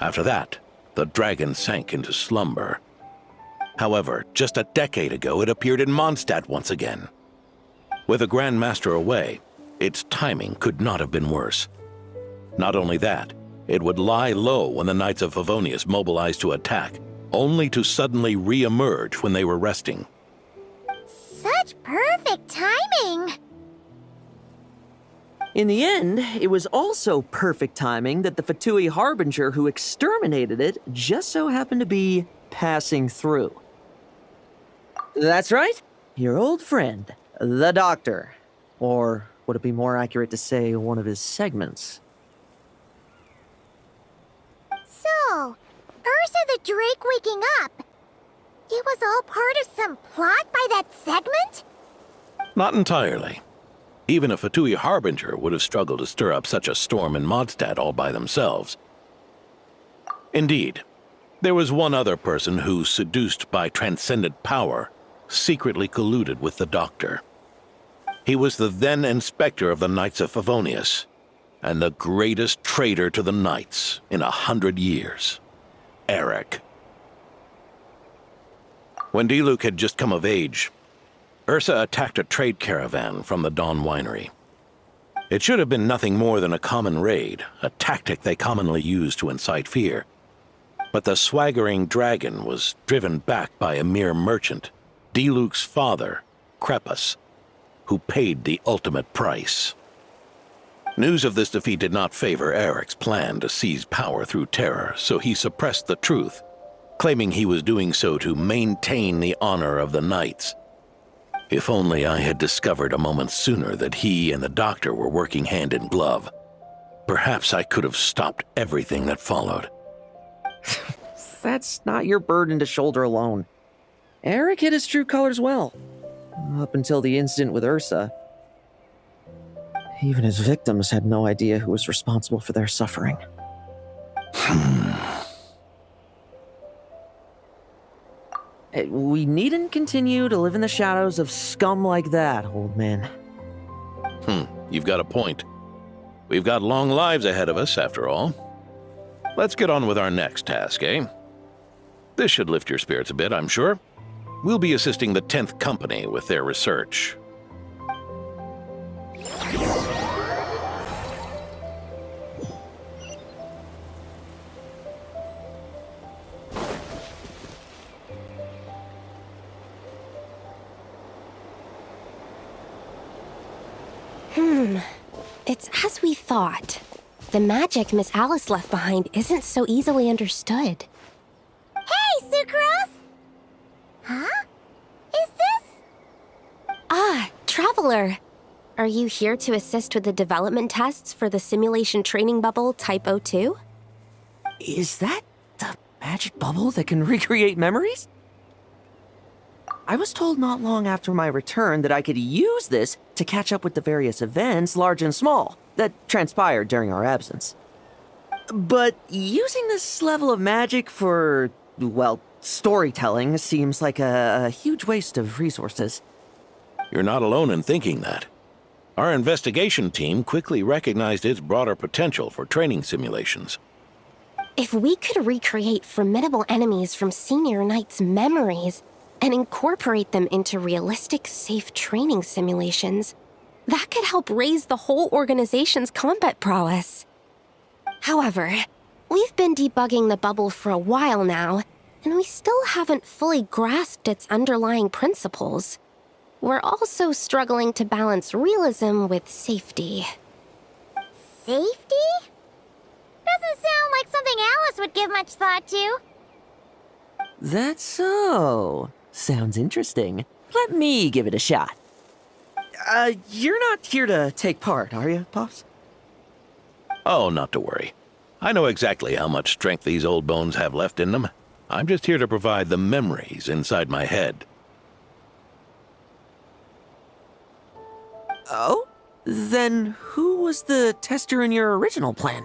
After that, the dragon sank into slumber. However, just a decade ago, it appeared in Mondstadt once again. With the Grand Master away, its timing could not have been worse. Not only that, it would lie low when the Knights of Favonius mobilized to attack, only to suddenly re-emerge when they were resting. Such perfect timing! In the end, it was also perfect timing that the Fatui Harbinger who exterminated it just so happened to be passing through. That's right, your old friend, the Doctor. Or would it be more accurate to say one of his segments? So, Ursa the Drake waking up. It was all part of some plot by that segment? Not entirely. Even a Fatui Harbinger would have struggled to stir up such a storm in Mondstadt all by themselves. Indeed, there was one other person who, seduced by transcendent power, secretly colluded with the Doctor. He was the then Inspector of the Knights of Favonius, and the greatest traitor to the Knights in 100 years, Eric. When D-Luke had just come of age, Ursa attacked a trade caravan from the Dawn Winery. It should have been nothing more than a common raid, a tactic they commonly use to incite fear. But the swaggering dragon was driven back by a mere merchant, D-Luke's father, Krepus, who paid the ultimate price. News of this defeat did not favor Eric's plan to seize power through terror, so he suppressed the truth, claiming he was doing so to maintain the honor of the Knights. If only I had discovered a moment sooner that he and the doctor were working hand in glove. Perhaps I could have stopped everything that followed. That's not your burden to shoulder alone. Eric hid his true colors well. Up until the incident with Ursa. Even his victims had no idea who was responsible for their suffering. We needn't continue to live in the shadows of scum like that, old man. You've got a point. We've got long lives ahead of us, after all. Let's get on with our next task, eh? This should lift your spirits a bit, I'm sure. We'll be assisting the 10th Company with their research. It's as we thought. The magic Miss Alice left behind isn't so easily understood. Hey, Sucrose! Huh? Is this? Ah, Traveler. Are you here to assist with the development tests for the simulation training bubble Type 02? Is that the magic bubble that can recreate memories? I was told not long after my return that I could use this to catch up with the various events, large and small, that transpired during our absence. But using this level of magic for, well, storytelling seems like a huge waste of resources. You're not alone in thinking that. Our investigation team quickly recognized its broader potential for training simulations. If we could recreate formidable enemies from Senior Knight's memories and incorporate them into realistic, safe training simulations, that could help raise the whole organization's combat prowess. However, we've been debugging the bubble for a while now, and we still haven't fully grasped its underlying principles. We're also struggling to balance realism with safety. Safety? Doesn't sound like something Alice would give much thought to. That's so. Sounds interesting. Let me give it a shot. You're not here to take part, are you, Pops? Oh, not to worry. I know exactly how much strength these old bones have left in them. I'm just here to provide the memories inside my head. Oh? Then who was the tester in your original plan?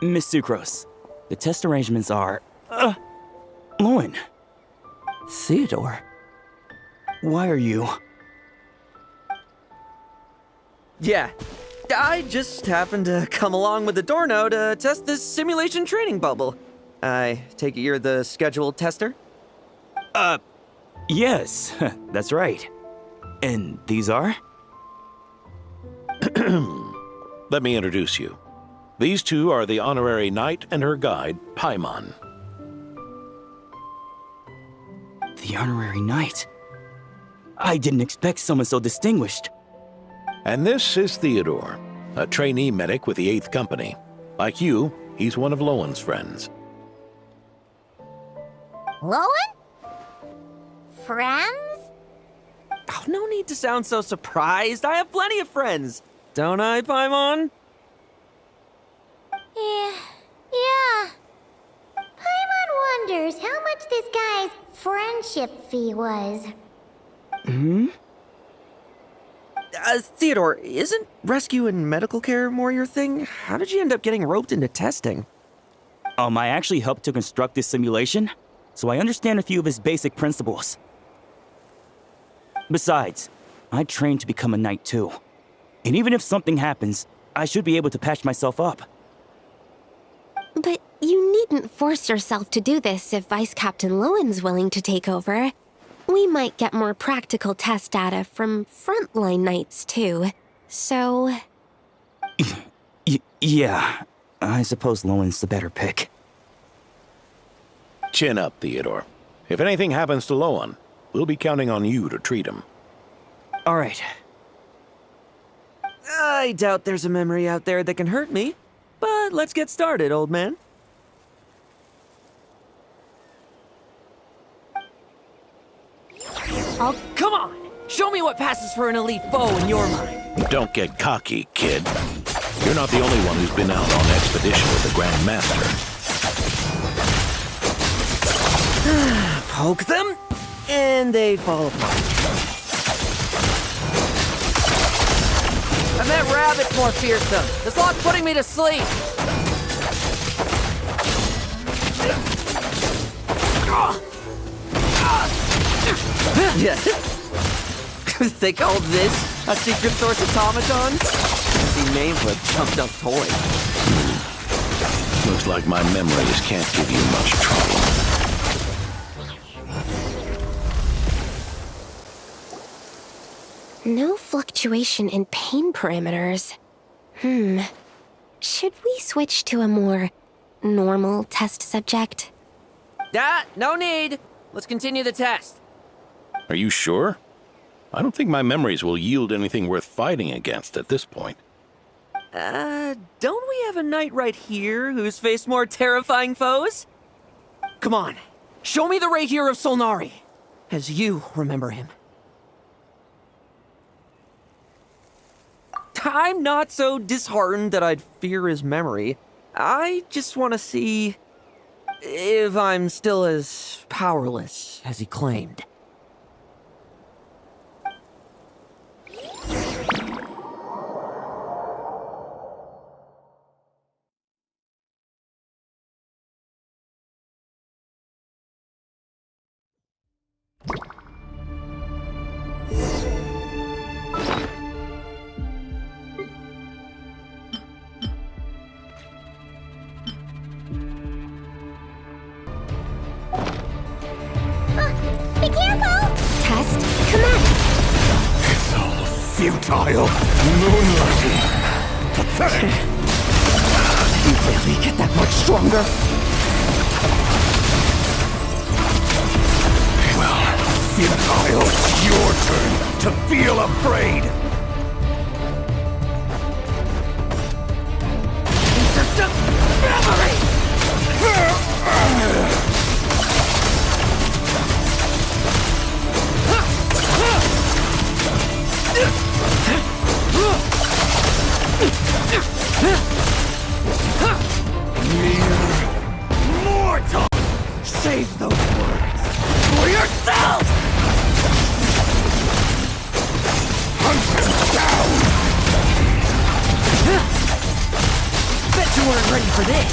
Miss Sucrose, the test arrangements are... Lohen. Theodore. Why are you... Yeah, I just happened to come along with the Dorno to test this simulation training bubble. I take it you're the scheduled tester? Yes, that's right. And these are? Let me introduce you. These two are the honorary knight and her guide, Paimon. The honorary knight? I didn't expect someone so distinguished. And this is Theodore, a trainee medic with the 8th Company. Like you, he's one of Lowen's friends. Lohen? Friends? Oh, no need to sound so surprised. I have plenty of friends. Don't I, Paimon? Yeah. Paimon wonders how much this guy's friendship fee was. Theodore, isn't rescue and medical care more your thing? How did you end up getting roped into testing? I actually helped to construct this simulation, so I understand a few of his basic principles. Besides, I trained to become a knight too. And even if something happens, I should be able to patch myself up. But you needn't force yourself to do this if Vice Captain Lowen's willing to take over. We might get more practical test data from frontline knights too, so... Yeah, I suppose Lowen's the better pick. Chin up, Theodore. If anything happens to Lowen, we'll be counting on you to treat him. All right. I doubt there's a memory out there that can hurt me. But let's get started, old man. Oh, come on! Show me what passes for an elite foe in your mind. Don't get cocky, kid. You're not the only one who's been out on expedition with the Grand Master. Poke them, and they fall apart. I meant rabbits more fearsome. This lot's putting me to sleep. Yeah. They call this a secret source automaton? The names like chunked up toys. Looks like my memories can't give you much trouble. No fluctuation in pain parameters. Should we switch to a more normal test subject? No need. Let's continue the test. Are you sure? I don't think my memories will yield anything worth fighting against at this point. Don't we have a knight right here who's faced more terrifying foes? Come on, show me the Rahier of Solnari, as you remember him. I'm not so disheartened that I'd fear his memory. I just want to see if I'm still as powerless as he claimed. Be careful! Test commence! It's all futile. Moonlighting. Pathetic. You really get that much stronger? Well, futile, it's your turn to feel afraid. These are just memories! Mere mortal! Save those words for yourself! Hunt them down! Bet you weren't ready for this!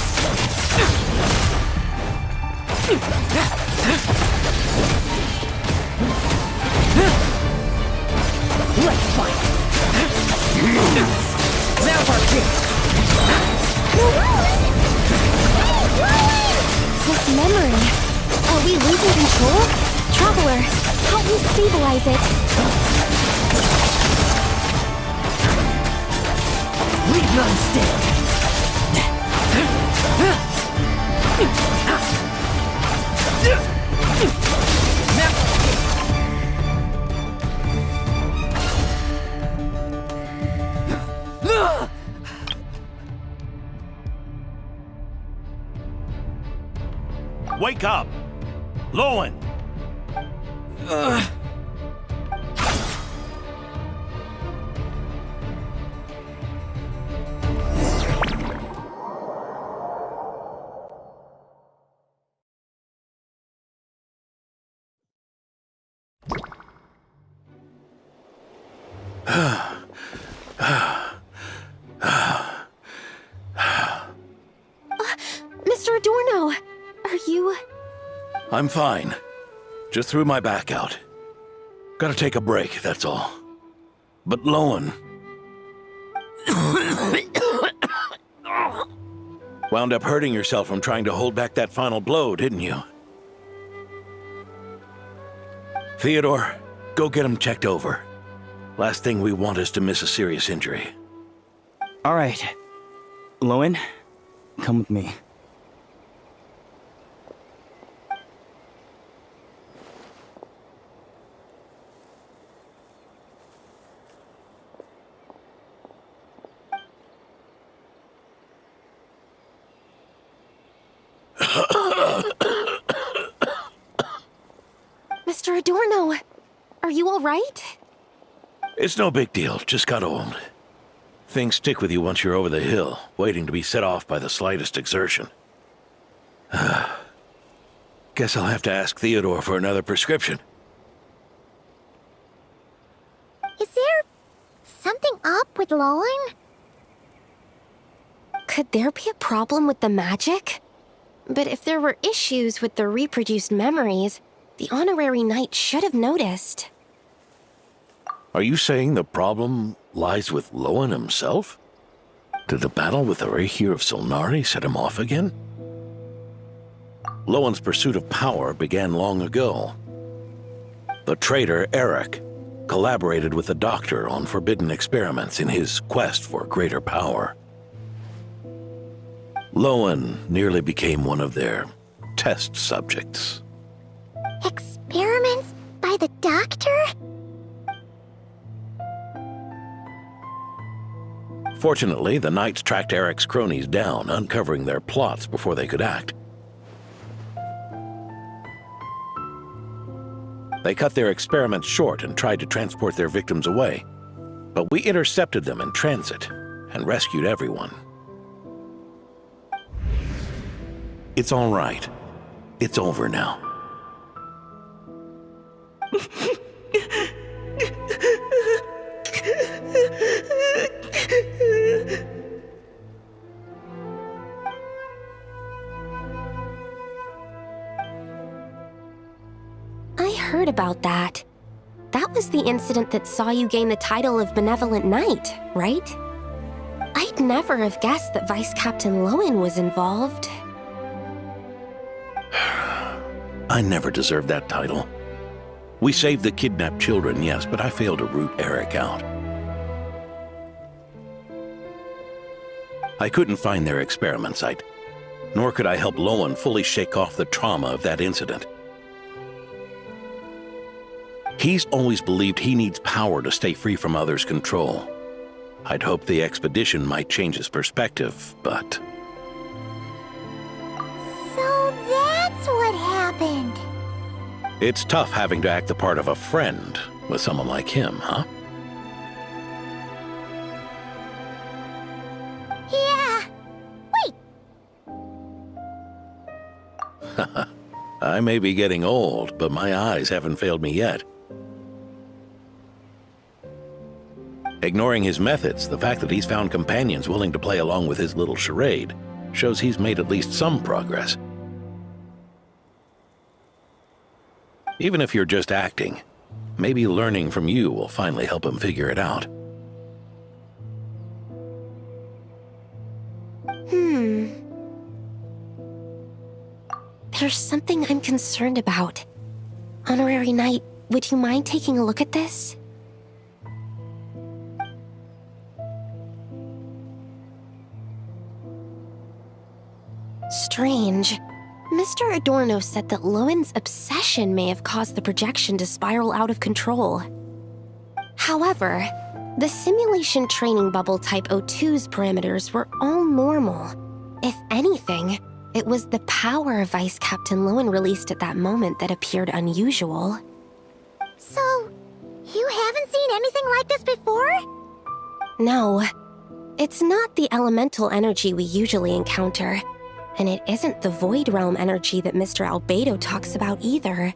Let's fight! Now's our chance! This memory. Are we losing control? Traveler, help me stabilize it. Leave none stand! Wake up! Lohen! Mr. Adorno, are you... I'm fine. Just threw my back out. Gotta take a break, that's all. But Lohen... wound up hurting yourself from trying to hold back that final blow, didn't you? Theodore, go get him checked over. Last thing we want is to miss a serious injury. All right. Lohen, come with me. Adorno, are you all right? It's no big deal, just got old. Things stick with you once you're over the hill, waiting to be set off by the slightest exertion. Guess I'll have to ask Theodore for another prescription. Is there something up with Lohen? Could there be a problem with the magic? But if there were issues with the reproduced memories, the honorary knight should have noticed. Are you saying the problem lies with Lohen himself? Did the battle with the Reihir of Solnari set him off again? Lohen's pursuit of power began long ago. The traitor, Eric, collaborated with the Doctor on forbidden experiments in his quest for greater power. Lohen nearly became one of their test subjects. Experiments by the Doctor? Fortunately, the Knights tracked Eric's cronies down, uncovering their plots before they could act. They cut their experiments short and tried to transport their victims away, but we intercepted them in transit and rescued everyone. It's all right. It's over now. I heard about that. That was the incident that saw you gain the title of Benevolent Knight, right? I'd never have guessed that Vice Captain Lohen was involved. I never deserved that title. We saved the kidnapped children, yes, but I failed to root Eric out. I couldn't find their experiment site, nor could I help Lohen fully shake off the trauma of that incident. He's always believed he needs power to stay free from others' control. I'd hoped the expedition might change his perspective, but... So that's what happened. It's tough having to act the part of a friend with someone like him, huh? Yeah. Wait. I may be getting old, but my eyes haven't failed me yet. Ignoring his methods, the fact that he's found companions willing to play along with his little charade shows he's made at least some progress. Even if you're just acting, maybe learning from you will finally help him figure it out. There's something I'm concerned about. Honorary Knight, would you mind taking a look at this? Strange. Mr. Adorno said that Lohen's obsession may have caused the projection to spiral out of control. However, the simulation training bubble type O2's parameters were all normal. If anything, it was the power Vice Captain Lohen released at that moment that appeared unusual. So, you haven't seen anything like this before? No. It's not the elemental energy we usually encounter. And it isn't the Void Realm energy that Mr. Albedo talks about either.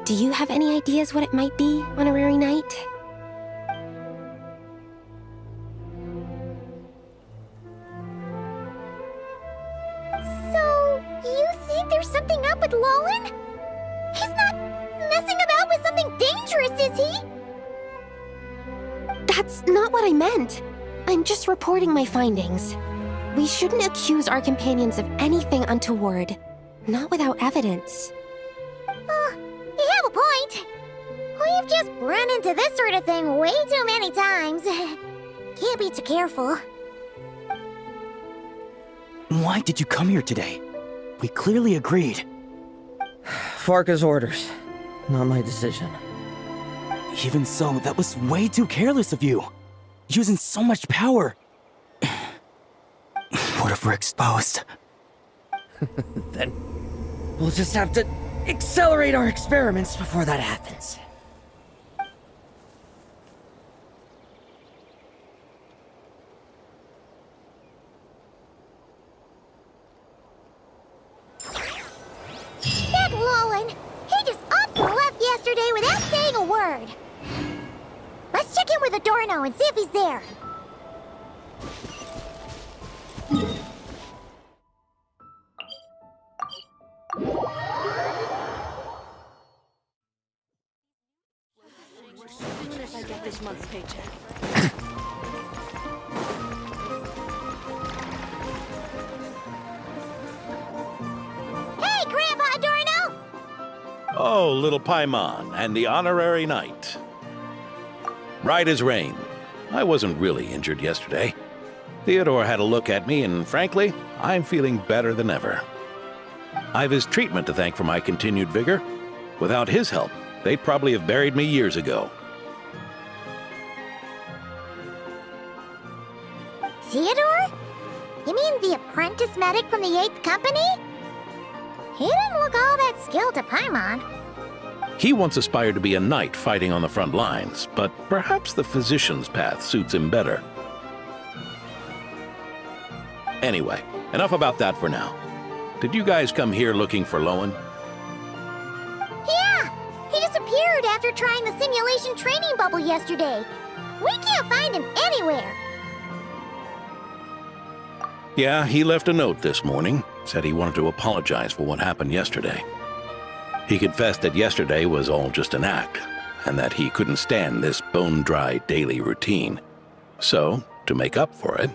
Do you have any ideas what it might be, Honorary Knight? So, you think there's something up with Lohen? He's not messing about with something dangerous, is he? That's not what I meant. I'm just reporting my findings. We shouldn't accuse our companions of anything untoward. Not without evidence. You have a point. We've just run into this sort of thing way too many times. Can't be too careful. Why did you come here today? We clearly agreed. Farka's orders, not my decision. Even so, that was way too careless of you. Using so much power. What if we're exposed? Then we'll just have to accelerate our experiments before that happens. That Lohen! He just up and left yesterday without saying a word. Let's check in with Adorno and see if he's there. As soon as I get this month's paycheck. Hey, Grandpa Adorno! Oh, little Paimon and the honorary knight. Right as rain. I wasn't really injured yesterday. Theodore had a look at me, and frankly, I'm feeling better than ever. I've his treatment to thank for my continued vigor. Without his help, they'd probably have buried me years ago. Theodore? You mean the apprentice medic from the 8th Company? He didn't look all that skilled to Paimon. He once aspired to be a knight fighting on the front lines, but perhaps the physician's path suits him better. Anyway, enough about that for now. Did you guys come here looking for Lohen? Yeah! He disappeared after trying the simulation training bubble yesterday. We can't find him anywhere. Yeah, he left a note this morning. Said he wanted to apologize for what happened yesterday. He confessed that yesterday was all just an act, and that he couldn't stand this bone-dry daily routine. So, to make up for it,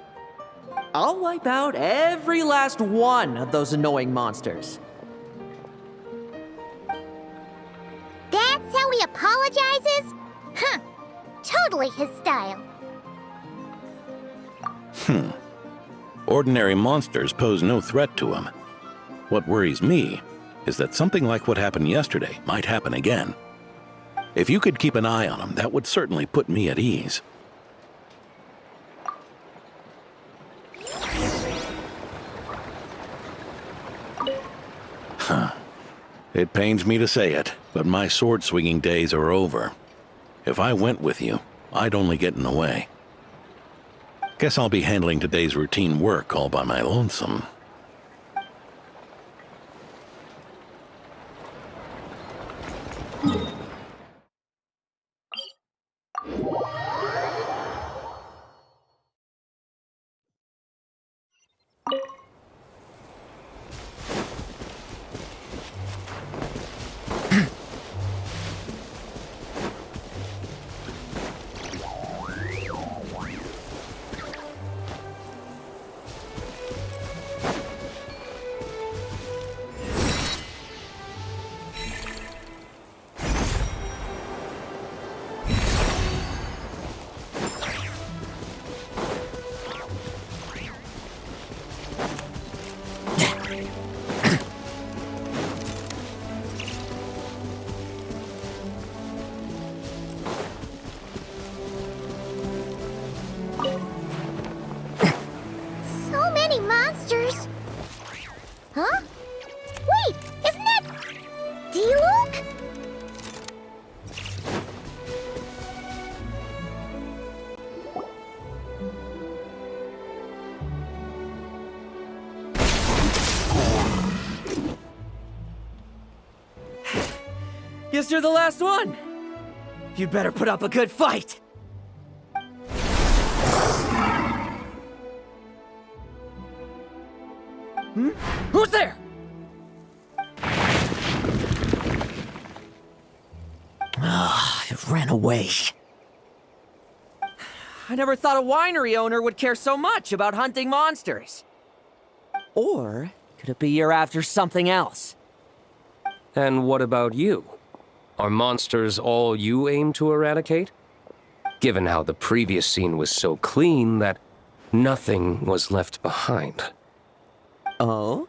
I'll wipe out every last one of those annoying monsters. That's how he apologizes? Huh. Totally his style. Ordinary monsters pose no threat to him. What worries me is that something like what happened yesterday might happen again. If you could keep an eye on him, that would certainly put me at ease. It pains me to say it, but my sword-swinging days are over. If I went with you, I'd only get in the way. Guess I'll be handling today's routine work all by my lonesome. So many monsters. Huh? Wait, isn't that D-Luke? Guess you're the last one. You better put up a good fight. Who's there? It ran away. I never thought a winery owner would care so much about hunting monsters. Or could it be you're after something else? And what about you? Are monsters all you aim to eradicate? Given how the previous scene was so clean that nothing was left behind. Oh?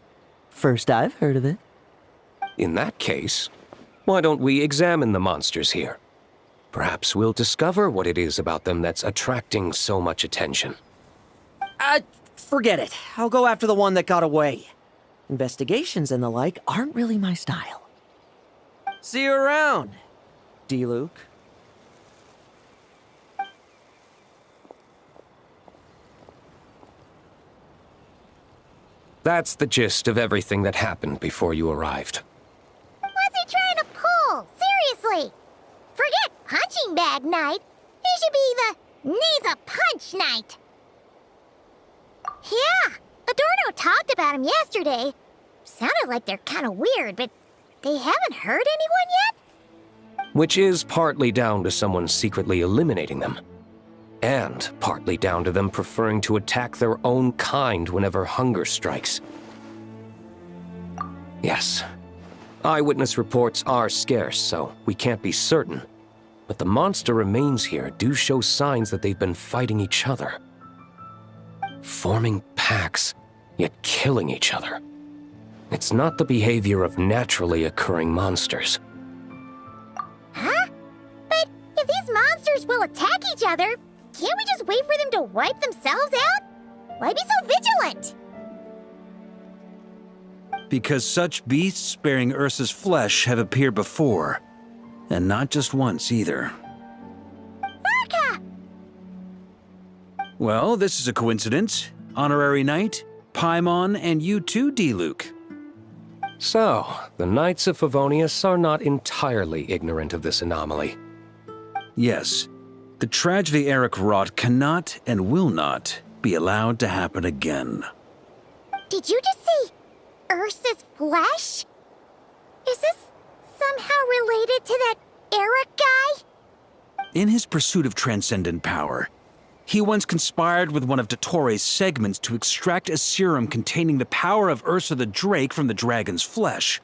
First I've heard of it. In that case, why don't we examine the monsters here? Perhaps we'll discover what it is about them that's attracting so much attention. Forget it. I'll go after the one that got away. Investigations and the like aren't really my style. See you around, D-Luke. That's the gist of everything that happened before you arrived. What's he trying to pull? Seriously! Forget punching bag night. It should be the needs a punch night. Yeah, Adorno talked about him yesterday. Sounded like they're kind of weird, but they haven't hurt anyone yet? Which is partly down to someone secretly eliminating them. And partly down to them preferring to attack their own kind whenever hunger strikes. Yes, eyewitness reports are scarce, so we can't be certain. But the monster remains here do show signs that they've been fighting each other. Forming packs, yet killing each other. It's not the behavior of naturally occurring monsters. Huh? But if these monsters will attack each other, can't we just wait for them to wipe themselves out? Why be so vigilant? Because such beasts bearing Ursa's flesh have appeared before. And not just once either. Varka! Well, this is a coincidence. Honorary Knight, Paimon, and you too, D-Luke. So, the Knights of Favonius are not entirely ignorant of this anomaly. Yes. The tragedy Eric wrought cannot and will not be allowed to happen again. Did you just say Ursa's flesh? Is this somehow related to that Eric guy? In his pursuit of transcendent power, he once conspired with one of Dottores' segments to extract a serum containing the power of Ursa the Drake from the dragon's flesh.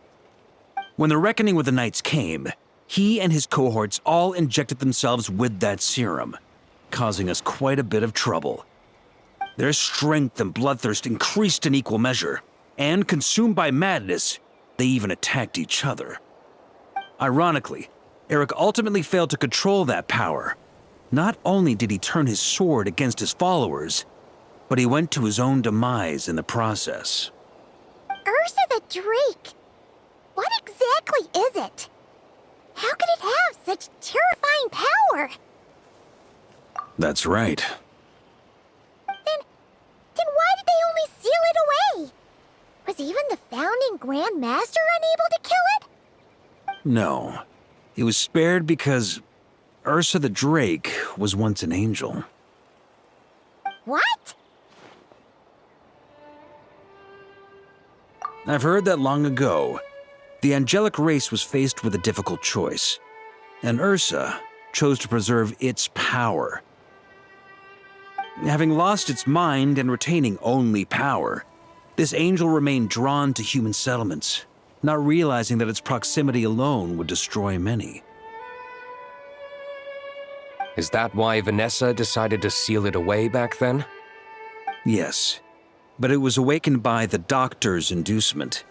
When the reckoning with the Knights came, he and his cohorts all injected themselves with that serum, causing us quite a bit of trouble. Their strength and bloodthirst increased in equal measure, and consumed by madness, they even attacked each other. Ironically, Eric ultimately failed to control that power. Not only did he turn his sword against his followers, but he went to his own demise in the process. Ursa the Drake? What exactly is it? How could it have such terrifying power? That's right. Then why did they only seal it away? Was even the founding Grand Master unable to kill it? No. It was spared because Ursa the Drake was once an angel. What? I've heard that long ago, the angelic race was faced with a difficult choice, and Ursa chose to preserve its power. Having lost its mind and retaining only power, this angel remained drawn to human settlements, not realizing that its proximity alone would destroy many. Is that why Vanessa decided to seal it away back then? Yes, but it was awakened by the Doctor's inducement,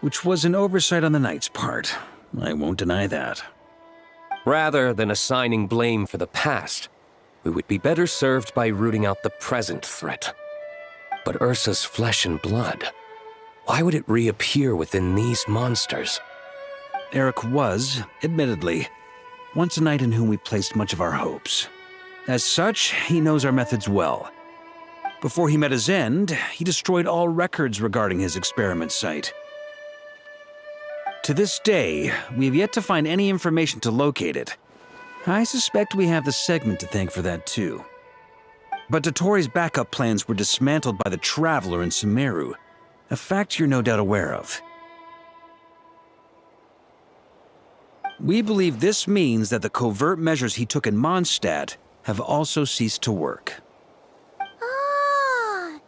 which was an oversight on the Knight's part. I won't deny that. Rather than assigning blame for the past, we would be better served by rooting out the present threat. But Ursa's flesh and blood, why would it reappear within these monsters? Eric was, admittedly, once a knight in whom we placed much of our hopes. As such, he knows our methods well. Before he met his end, he destroyed all records regarding his experiment site. To this day, we have yet to find any information to locate it. I suspect we have the segment to thank for that too. But Dottores' backup plans were dismantled by the Traveler in Sumeru, a fact you're no doubt aware of. We believe this means that the covert measures he took in Mondstadt have also ceased to work. Ah,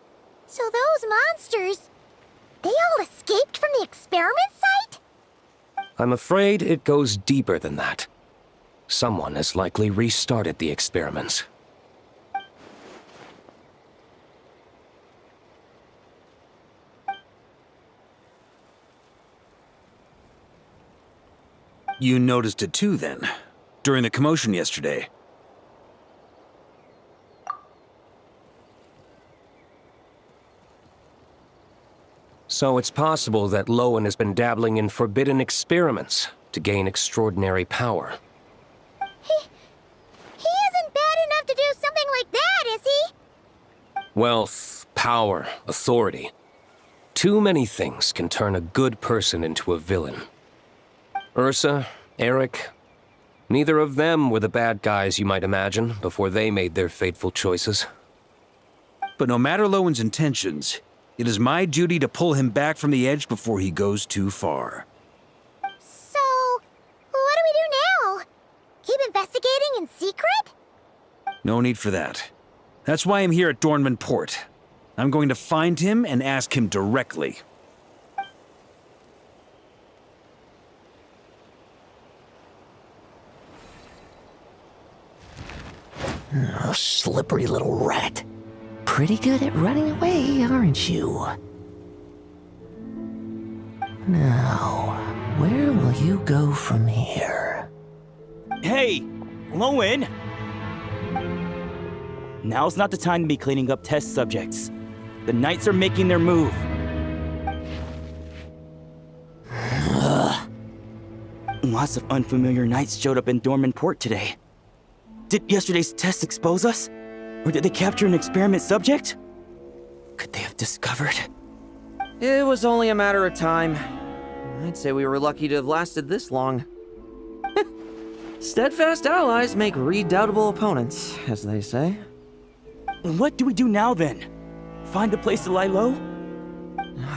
so those monsters, they all escaped from the experiment site? I'm afraid it goes deeper than that. Someone has likely restarted the experiments. You noticed it too, then, during the commotion yesterday. So it's possible that Lohen has been dabbling in forbidden experiments, to gain extraordinary power. He isn't bad enough to do something like that, is he? Wealth, power, authority. Too many things can turn a good person into a villain. Ursa, Eric, neither of them were the bad guys you might imagine before they made their fateful choices. But no matter Lowen's intentions, it is my duty to pull him back from the edge before he goes too far. So, what do we do now? Keep investigating in secret? No need for that. That's why I'm here at Dornman Port. I'm going to find him and ask him directly. Oh, slippery little rat. Pretty good at running away, aren't you? Now, where will you go from here? Hey, Lohen! Now's not the time to be cleaning up test subjects. The Knights are making their move. Lots of unfamiliar Knights showed up in Dornman Port today. Did yesterday's test expose us? Or did they capture an experiment subject? Could they have discovered? It was only a matter of time. I'd say we were lucky to have lasted this long. Steadfast allies make redoubtable opponents, as they say. What do we do now, then? Find a place to lie low?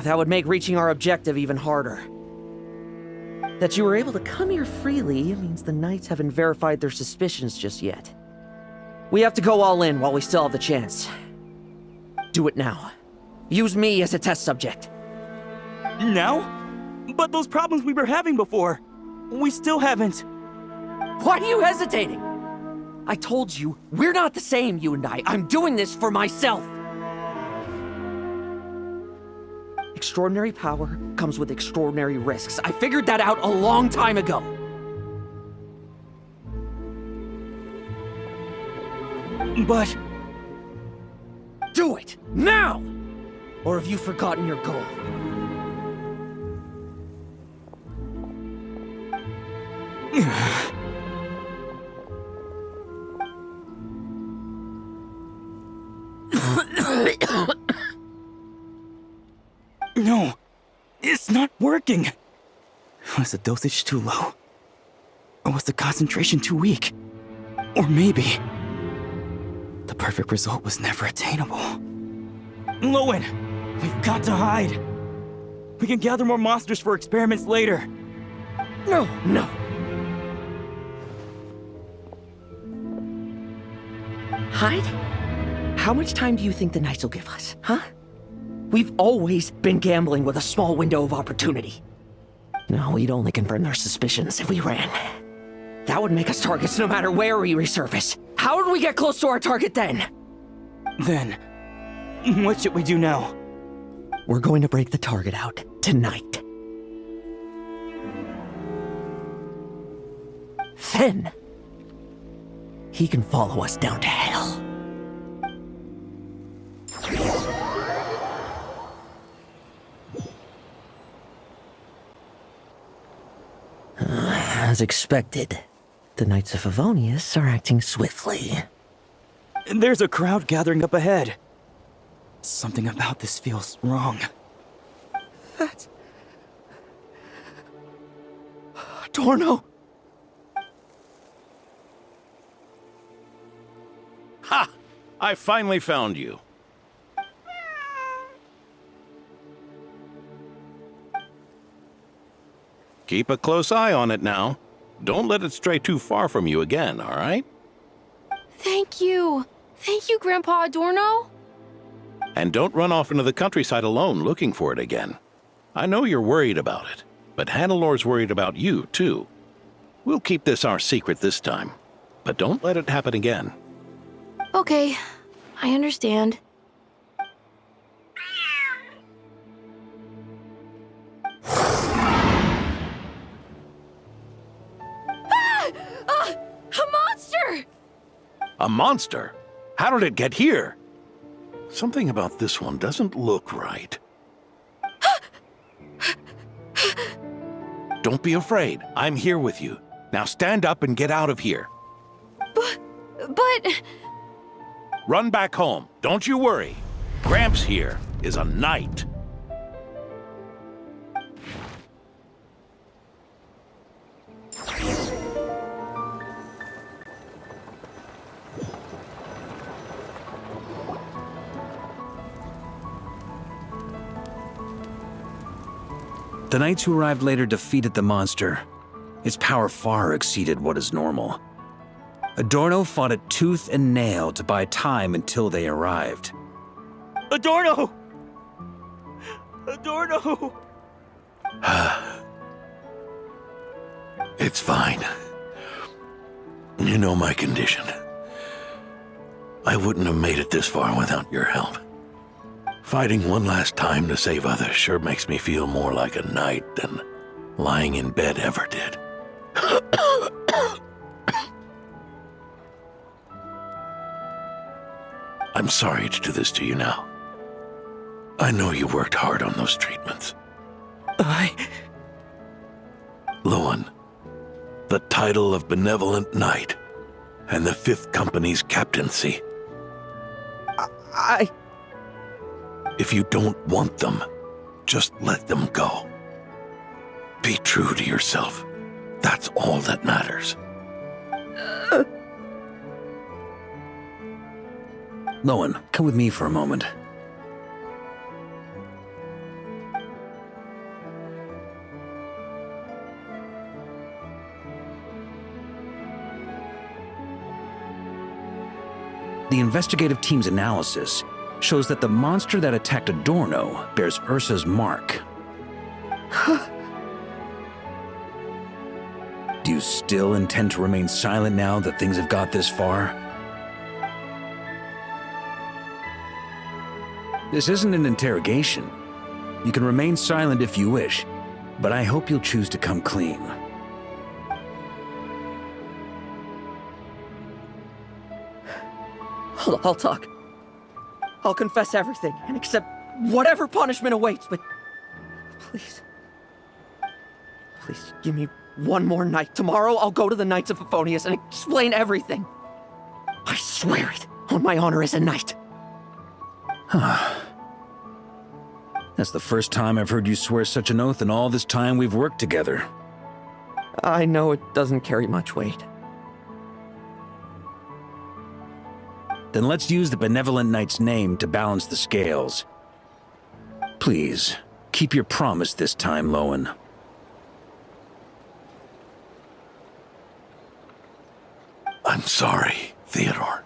That would make reaching our objective even harder. That you were able to come here freely means the Knights haven't verified their suspicions just yet. We have to go all in while we still have the chance. Do it now. Use me as a test subject. Now? But those problems we were having before, we still haven't. Why are you hesitating? I told you, we're not the same, you and I. I'm doing this for myself. Extraordinary power comes with extraordinary risks. I figured that out a long time ago. But... do it! Now! Or have you forgotten your goal? No, it's not working. Was the dosage too low? Or was the concentration too weak? Or maybe the perfect result was never attainable. Lohen, we've got to hide. We can gather more monsters for experiments later. No. Hide? How much time do you think the Knights will give us, huh? We've always been gambling with a small window of opportunity. No, we'd only confirm their suspicions if we ran. That would make us targets no matter where we resurface. How would we get close to our target then? Then, what should we do now? We're going to break the target out tonight. Then, he can follow us down to hell. As expected, the Knights of Favonius are acting swiftly. There's a crowd gathering up ahead. Something about this feels wrong. That's... Torno! Ha! I finally found you. Keep a close eye on it now. Don't let it stray too far from you again, all right? Thank you. Thank you, Grandpa Adorno. And don't run off into the countryside alone looking for it again. I know you're worried about it, but Hannelor's worried about you, too. We'll keep this our secret this time, but don't let it happen again. Okay, I understand. A monster! A monster? How did it get here? Something about this one doesn't look right. Don't be afraid. I'm here with you. Now stand up and get out of here. But... Run back home. Don't you worry. Gramps here is a knight. The knights who arrived later defeated the monster. Its power far exceeded what is normal. Adorno fought it tooth and nail to buy time until they arrived. Adorno! Adorno! It's fine. You know my condition. I wouldn't have made it this far without your help. Fighting one last time to save others sure makes me feel more like a knight than lying in bed ever did. I'm sorry to do this to you now. I know you worked hard on those treatments. Lohen, the title of Benevolent Knight and the 5th Company's captaincy. If you don't want them, just let them go. Be true to yourself. That's all that matters. Lohen, come with me for a moment. The investigative team's analysis shows that the monster that attacked Adorno bears Ursa's mark. Do you still intend to remain silent now that things have got this far? This isn't an interrogation. You can remain silent if you wish, but I hope you'll choose to come clean. I'll talk. I'll confess everything and accept whatever punishment awaits, but please, please give me one more night. Tomorrow I'll go to the Knights of Favonius and explain everything. I swear it on my honor as a knight. That's the first time I've heard you swear such an oath in all this time we've worked together. I know it doesn't carry much weight. Then let's use the Benevolent Knight's name to balance the scales. Please, keep your promise this time, Lohen. I'm sorry, Theodore.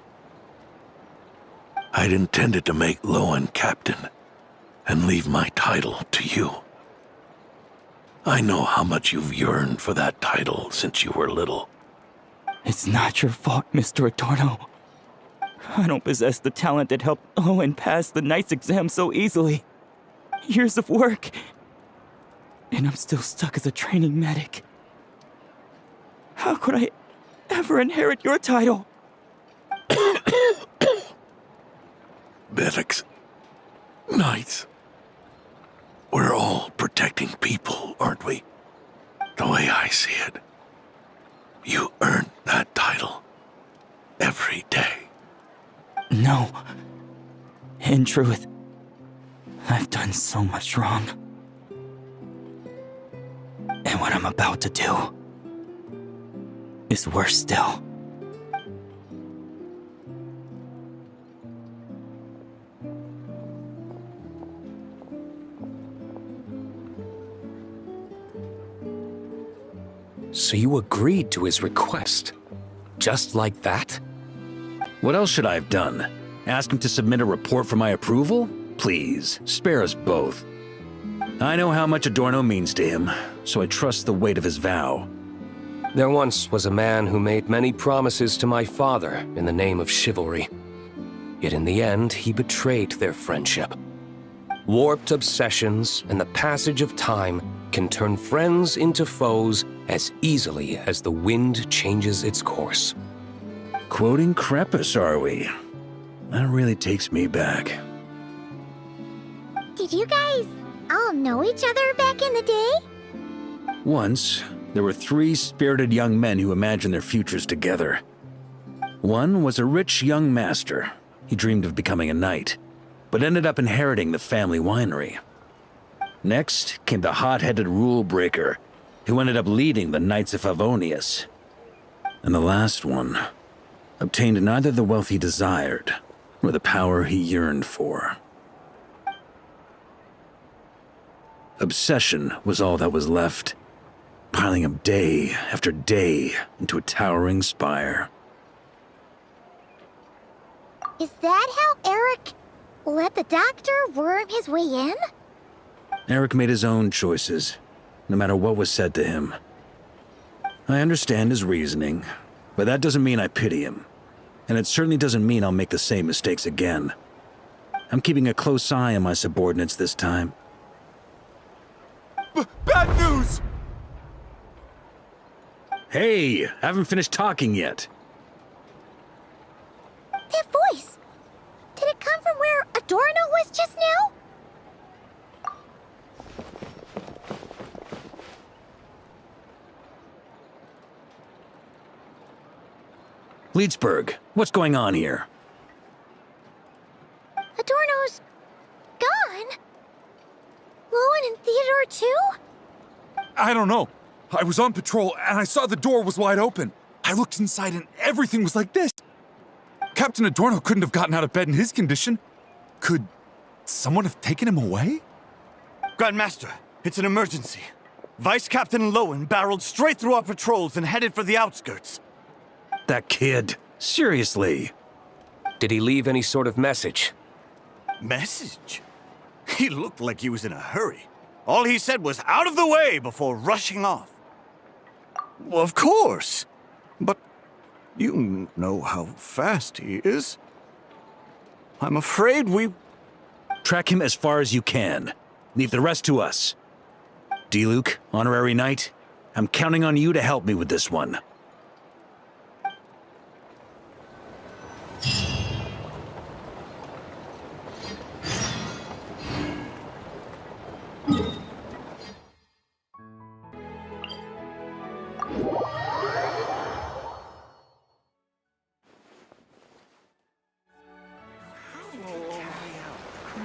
I'd intended to make Lohen captain and leave my title to you. I know how much you've yearned for that title since you were little. It's not your fault, Mr. Adorno. I don't possess the talent that helped Lohen pass the Knight's exam so easily. Years of work, and I'm still stuck as a training medic. How could I ever inherit your title? Medics, knights, we're all protecting people, aren't we? The way I see it, you earned that title every day. No. In truth, I've done so much wrong. And what I'm about to do is worse still. So you agreed to his request? Just like that? What else should I have done? Ask him to submit a report for my approval? Please, spare us both. I know how much Adorno means to him, so I trust the weight of his vow. There once was a man who made many promises to my father in the name of chivalry. Yet in the end, he betrayed their friendship. Warped obsessions and the passage of time can turn friends into foes as easily as the wind changes its course. Quoting Crepus, are we? That really takes me back. Did you guys all know each other back in the day? Once, there were 3 spirited young men who imagined their futures together. One was a rich young master. He dreamed of becoming a knight, but ended up inheriting the family winery. Next came the hot-headed rule breaker, who ended up leading the Knights of Favonius. And the last one obtained neither the wealth he desired, nor the power he yearned for. Obsession was all that was left, piling up day after day into a towering spire. Is that how Eric let the doctor worm his way in? Eric made his own choices, no matter what was said to him. I understand his reasoning, but that doesn't mean I pity him. And it certainly doesn't mean I'll make the same mistakes again. I'm keeping a close eye on my subordinates this time. Bad news! Hey, I haven't finished talking yet. That voice! Did it come from where Adorno was just now? Leedsburg, what's going on here? Adorno's gone? Lohen and Theodore too? I don't know. I was on patrol and I saw the door was wide open. I looked inside and everything was like this. Captain Adorno couldn't have gotten out of bed in his condition. Could someone have taken him away? Grandmaster, it's an emergency. Vice Captain Lohen barreled straight through our patrols and headed for the outskirts. That kid. Seriously. Did he leave any sort of message? Message? He looked like he was in a hurry. All he said was out of the way before rushing off. Well, of course. But you know how fast he is. I'm afraid we... Track him as far as you can. Leave the rest to us. D-Luke, Honorary Knight, I'm counting on you to help me with this one.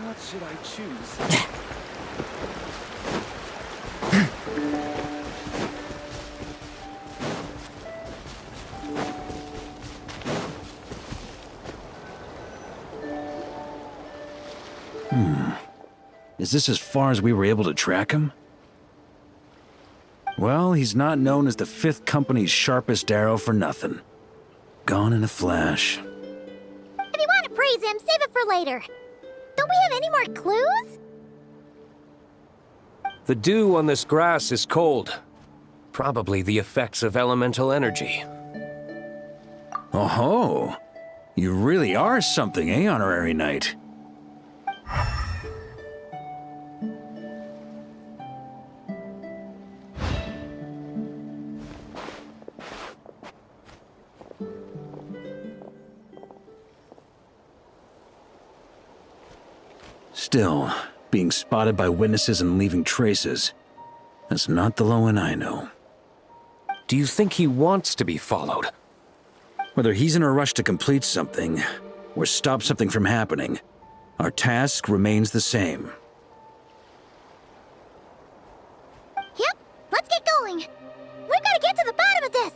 What should I choose? Is this as far as we were able to track him? Well, he's not known as the 5th Company's sharpest arrow for nothing. Gone in a flash. If you want to praise him, save it for later. Don't we have any more clues? The dew on this grass is cold. Probably the effects of elemental energy. Oh-ho! You really are something, eh, Honorary Knight? Still, being spotted by witnesses and leaving traces, that's not the Lohen I know. Do you think he wants to be followed? Whether he's in a rush to complete something, or stop something from happening, our task remains the same. Yep, let's get going. We've got to get to the bottom of this.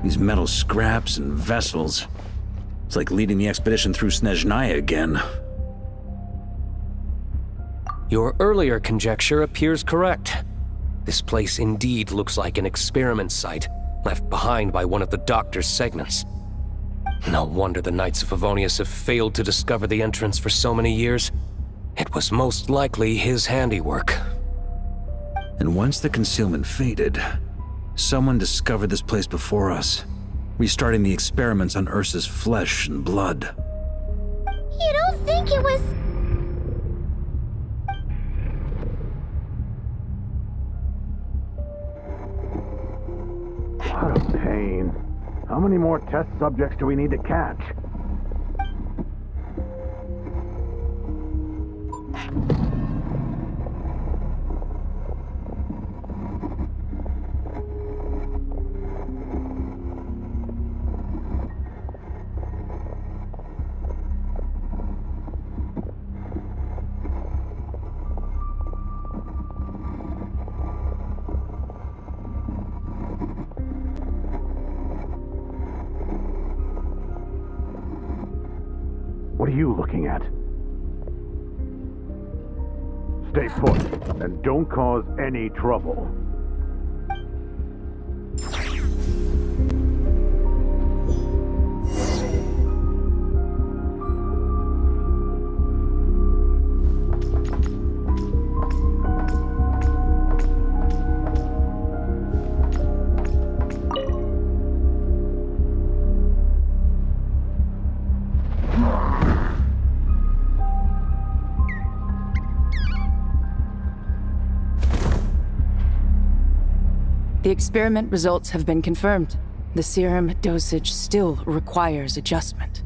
These metal scraps and vessels. It's like leading the expedition through Snezhnaya again. Your earlier conjecture appears correct. This place indeed looks like an experiment site, left behind by one of the Doctor's segments. No wonder the Knights of Favonius have failed to discover the entrance for so many years. It was most likely his handiwork. And once the concealment faded, someone discovered this place before us, restarting the experiments on Ursa's flesh and blood. You don't think it was... What a pain. How many more test subjects do we need to catch? What are you looking at? Stay put, and don't cause any trouble. The experiment results have been confirmed. The serum dosage still requires adjustment.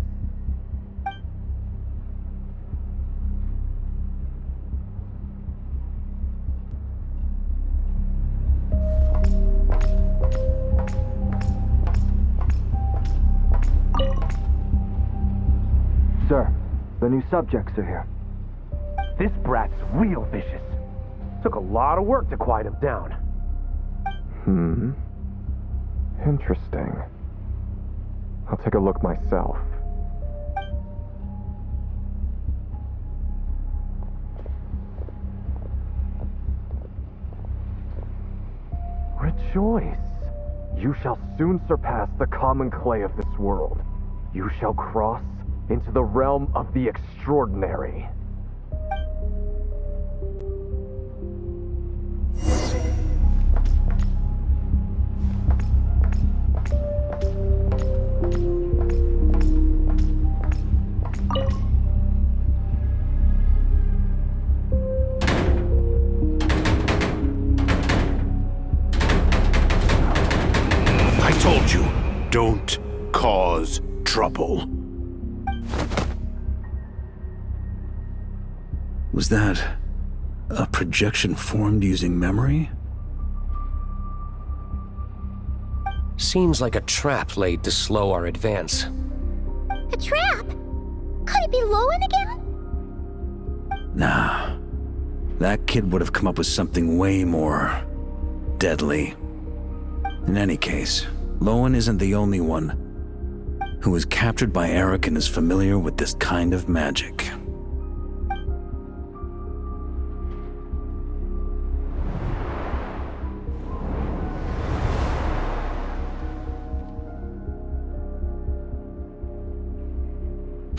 Sir, the new subjects are here. This brat's real vicious. Took a lot of work to quiet him down. Interesting. I'll take a look myself. Rejoice! You shall soon surpass the common clay of this world. You shall cross into the realm of the extraordinary. Told you, don't cause trouble. Was that a projection formed using memory? Seems like a trap laid to slow our advance. A trap? Could it be Lohen again? Nah. That kid would have come up with something way more deadly. In any case, Lohen isn't the only one who was captured by Eric and is familiar with this kind of magic.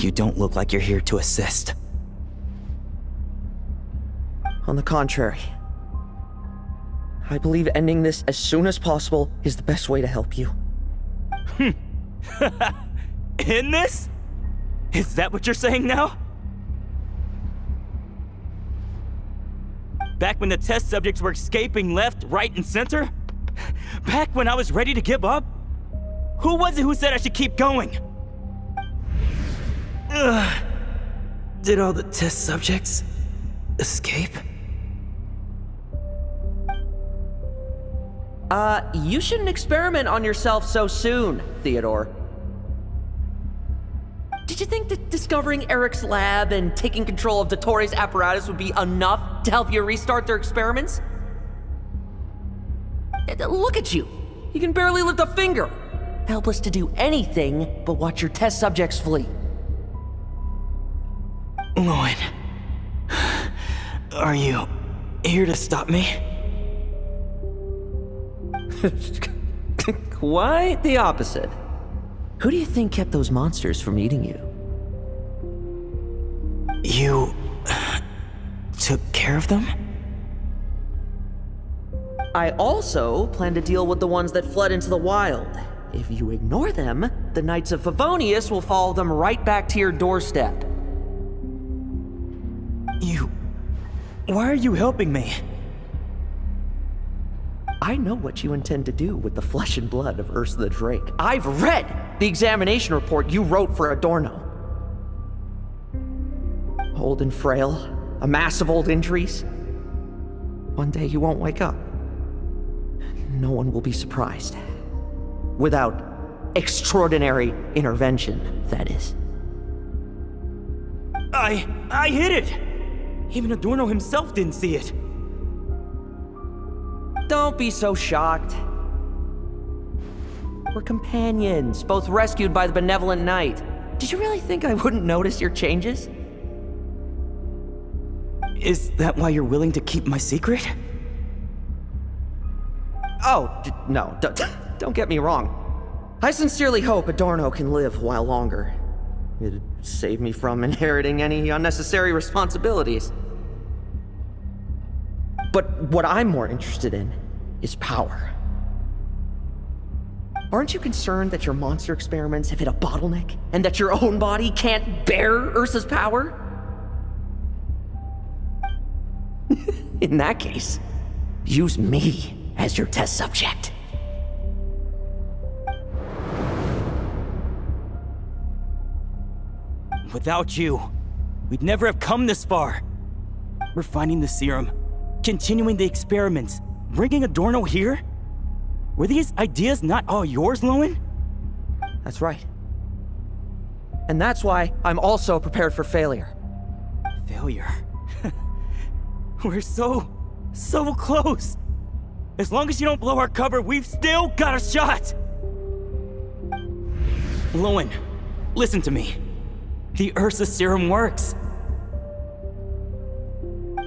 You don't look like you're here to assist. On the contrary, I believe ending this as soon as possible is the best way to help you. In this? Is that what you're saying now? Back when the test subjects were escaping left, right, and center? Back when I was ready to give up? Who was it who said I should keep going? Did all the test subjects escape? You shouldn't experiment on yourself so soon, Theodore. Did you think that discovering Eric's lab and taking control of Dottores' apparatus would be enough to help you restart their experiments? Look at you. You can barely lift a finger. helpless to do anything but watch your test subjects flee. Lohen, are you here to stop me? Quite the opposite. Who do you think kept those monsters from eating you? You took care of them? I also plan to deal with the ones that fled into the wild. If you ignore them, the Knights of Favonius will follow them right back to your doorstep. Why are you helping me? I know what you intend to do with the flesh and blood of Ursa the Drake. I've read the examination report you wrote for Adorno. Old and frail, a mass of old injuries. One day you won't wake up. No one will be surprised. Without extraordinary intervention, that is. I hit it! Even Adorno himself didn't see it. Don't be so shocked. We're companions, both rescued by the benevolent knight. Did you really think I wouldn't notice your changes? Is that why you're willing to keep my secret? Oh, no, don't get me wrong. I sincerely hope Adorno can live a while longer. It'd save me from inheriting any unnecessary responsibilities. But what I'm more interested in is power. Aren't you concerned that your monster experiments have hit a bottleneck and that your own body can't bear Ursa's power? In that case, use me as your test subject. Without you, we'd never have come this far. Refining the serum, continuing the experiments, bringing Adorno here? Were these ideas not all yours, Lohen? That's right. And that's why I'm also prepared for failure. Failure? We're so close. As long as you don't blow our cover, we've still got a shot! Lohen, listen to me. The Ursa serum works.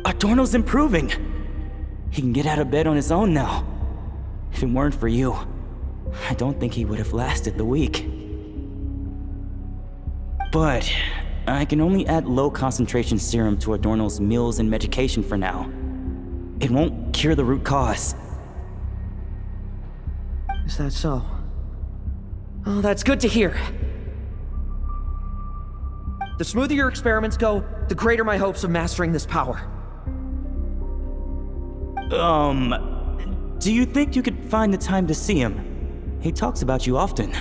Adorno's improving. He can get out of bed on his own now. If it weren't for you, I don't think he would have lasted the week. But I can only add low concentration serum to Adorno's meals and medication for now. It won't cure the root cause. Is that so? Oh, that's good to hear. The smoother your experiments go, the greater my hopes of mastering this power. Do you think you could find the time to see him? He talks about you often.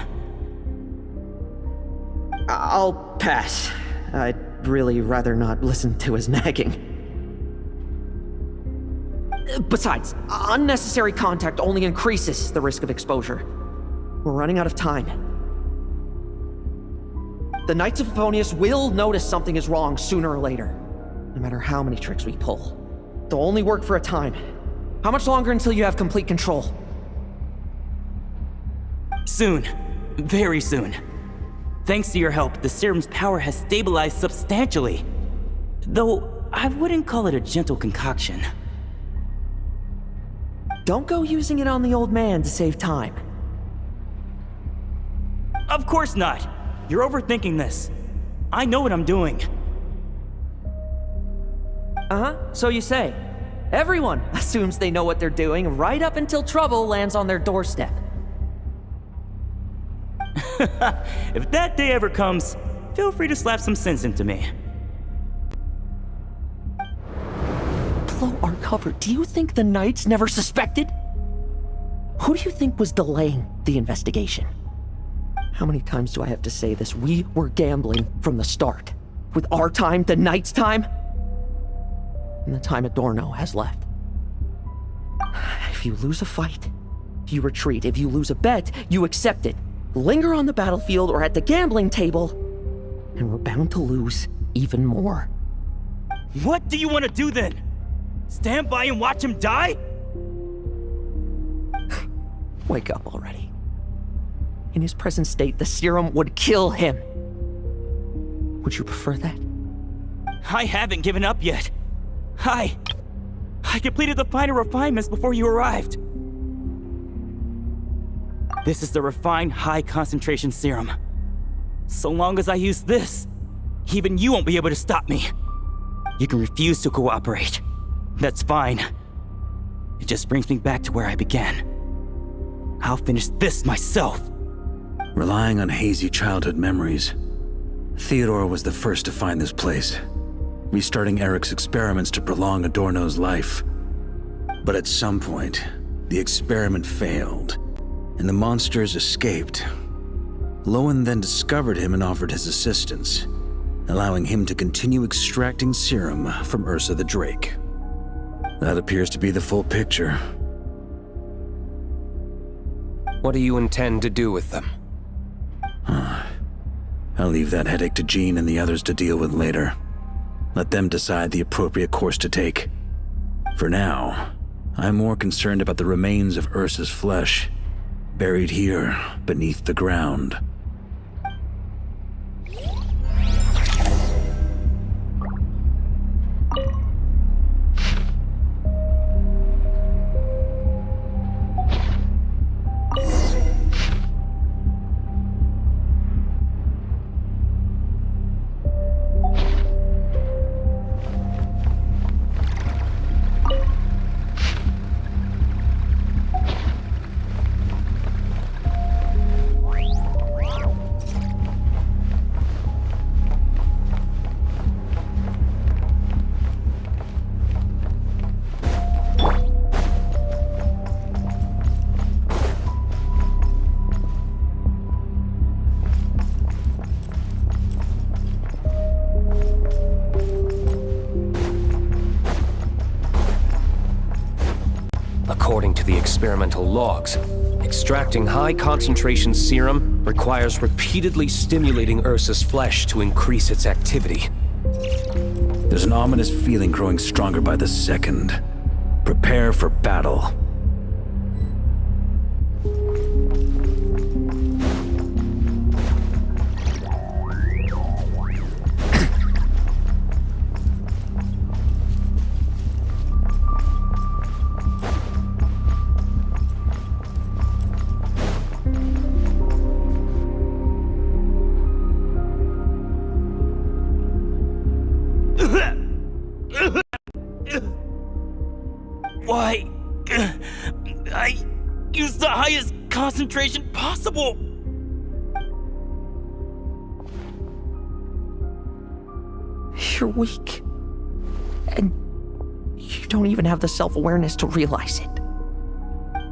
I'll pass. I'd really rather not listen to his nagging. Besides, unnecessary contact only increases the risk of exposure. We're running out of time. The Knights of Favonius will notice something is wrong sooner or later, no matter how many tricks we pull. They'll only work for a time. How much longer until you have complete control? Soon. Very soon. Thanks to your help, the serum's power has stabilized substantially. Though, I wouldn't call it a gentle concoction. Don't go using it on the old man to save time. Of course not! You're overthinking this. I know what I'm doing. Uh-huh, so you say. Everyone assumes they know what they're doing right up until trouble lands on their doorstep. If that day ever comes, feel free to slap some sense into me. Blow our cover. Do you think the Knights never suspected? Who do you think was delaying the investigation? How many times do I have to say this? We were gambling from the start. With our time, the Knights' time, and the time Adorno has left. If you lose a fight, you retreat. If you lose a bet, you accept it. Linger on the battlefield or at the gambling table, and we're bound to lose even more. What do you want to do then? Stand by and watch him die? Wake up already. In his present state, the serum would kill him. Would you prefer that? I haven't given up yet. I completed the final refinements before you arrived. This is the refined high-concentration serum. So long as I use this, even you won't be able to stop me. You can refuse to cooperate. That's fine. It just brings me back to where I began. I'll finish this myself. Relying on hazy childhood memories, Theodore was the first to find this place, restarting Eric's experiments to prolong Adorno's life. But at some point, the experiment failed, and the monsters escaped. Lohen then discovered him and offered his assistance, allowing him to continue extracting serum from Ursa the Drake. That appears to be the full picture. What do you intend to do with them? I'll leave that headache to Jean and the others to deal with later. Let them decide the appropriate course to take. For now, I'm more concerned about the remains of Ursa's flesh, buried here beneath the ground. According to the experimental logs, extracting high-concentration serum requires repeatedly stimulating Ursa's flesh to increase its activity. There's an ominous feeling growing stronger by the second. Prepare for battle. Why? I used the highest concentration possible! You're weak. And you don't even have the self-awareness to realize it.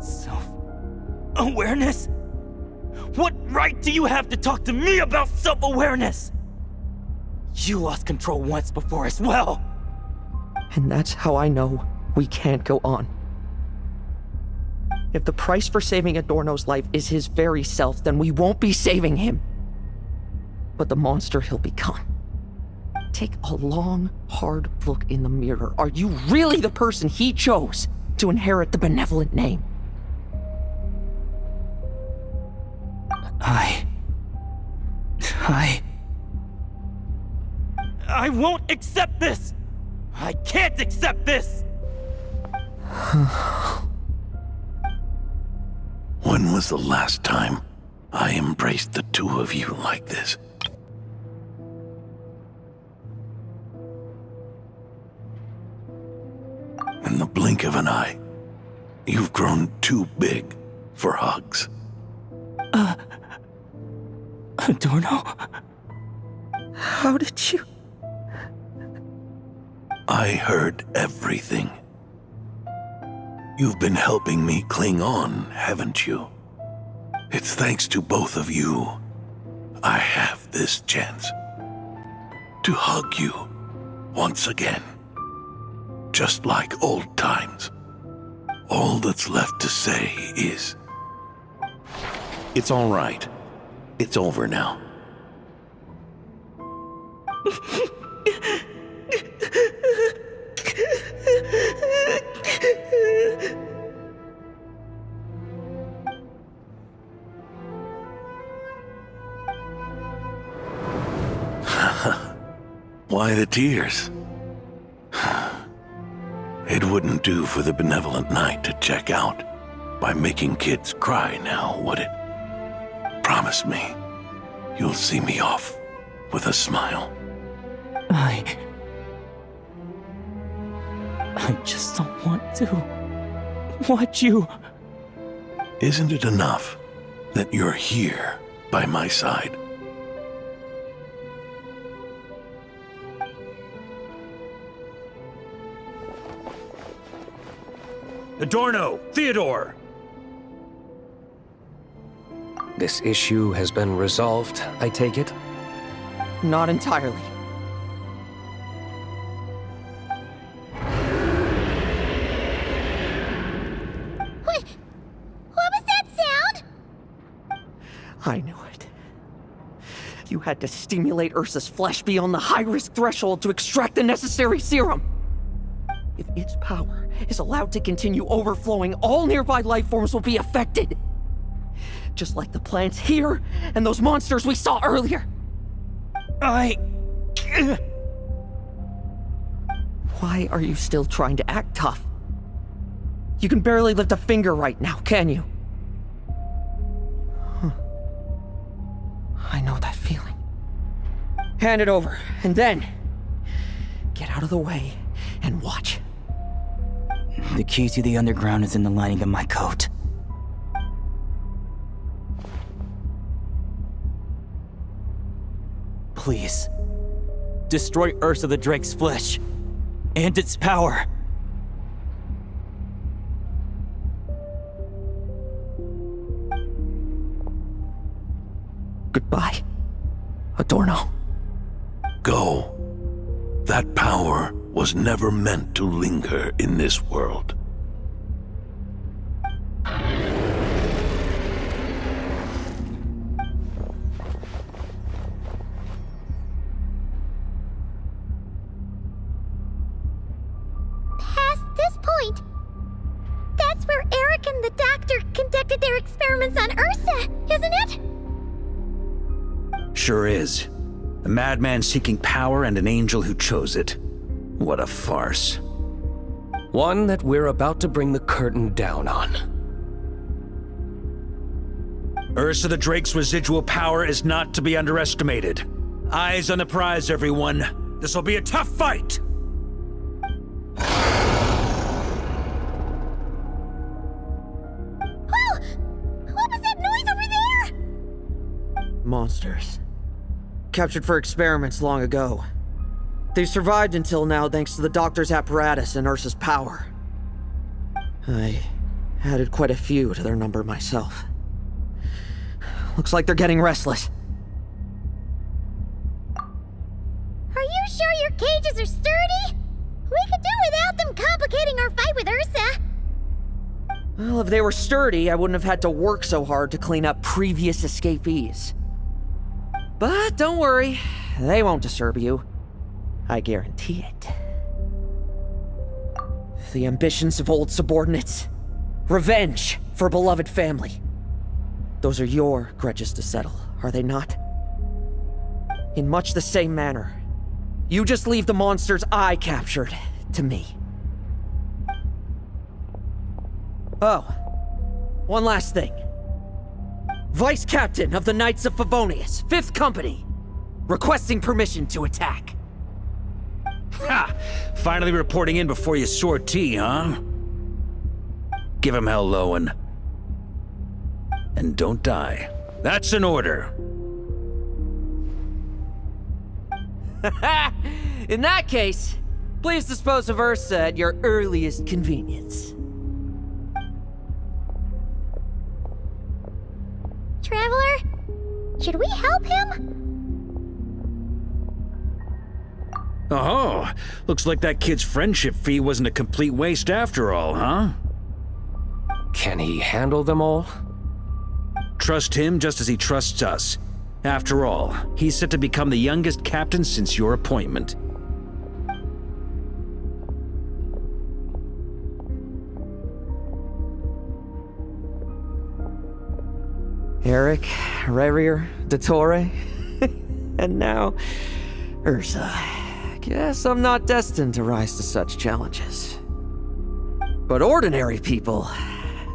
Self-awareness? What right do you have to talk to me about self-awareness? You lost control once before as well. And that's how I know we can't go on. If the price for saving Adorno's life is his very self, then we won't be saving him, but the monster he'll become. Take a long, hard look in the mirror. Are you really the person he chose to inherit the benevolent name? I won't accept this! I can't accept this! When was the last time I embraced the two of you like this? In the blink of an eye, you've grown too big for hugs. Adorno? How did you? I heard everything. You've been helping me cling on, haven't you? It's thanks to both of you I have this chance to hug you once again. Just like old times. All that's left to say is, it's all right. It's over now. Why the tears? It wouldn't do for the benevolent knight to check out by making kids cry now, would it? Promise me, you'll see me off with a smile. I just don't want to watch you. Isn't it enough that you're here by my side? Adorno! Theodore! This issue has been resolved, I take it? Not entirely. What was that sound? I knew it. You had to stimulate Ursa's flesh beyond the high-risk threshold to extract the necessary serum. If its power is allowed to continue overflowing, all nearby life forms will be affected. Just like the plants here and those monsters we saw earlier. Why are you still trying to act tough? You can barely lift a finger right now, can you? I know that feeling. Hand it over, and then get out of the way and watch. The key to the underground is in the lining of my coat. Please, destroy Ursa the Drake's flesh and its power. Goodbye, Adorno. Go. That power was never meant to linger in this world. Past this point, that's where Eric and the doctor conducted their experiments on Ursa, isn't it? Sure is. A madman seeking power and an angel who chose it. What a farce. One that we're about to bring the curtain down on. Ursa the Drake's residual power is not to be underestimated. Eyes on the prize, everyone. This will be a tough fight! Oh! What was that noise over there? Monsters. Captured for experiments long ago. They survived until now thanks to the doctor's apparatus and Ursa's power. I added quite a few to their number myself. Looks like they're getting restless. Are you sure your cages are sturdy? We could do without them complicating our fight with Ursa. Well, if they were sturdy, I wouldn't have had to work so hard to clean up previous escapees. But don't worry, they won't disturb you. I guarantee it. The ambitions of old subordinates. Revenge for beloved family. Those are your grudges to settle, are they not? In much the same manner, you just leave the monsters I captured to me. Oh, one last thing. Vice Captain of the Knights of Favonius, 5th Company, requesting permission to attack. Ha! Finally reporting in before you sortie, huh? Give him hell, Lohen. And don't die. That's an order. In that case, please dispose of Ursa at your earliest convenience. Traveler, should we help him? Oh, looks like that kid's friendship fee wasn't a complete waste after all, huh? Can he handle them all? Trust him just as he trusts us. After all, he's set to become the youngest captain since your appointment. Eric, Revier, Dottore, and now Ursa. Guess I'm not destined to rise to such challenges. But ordinary people,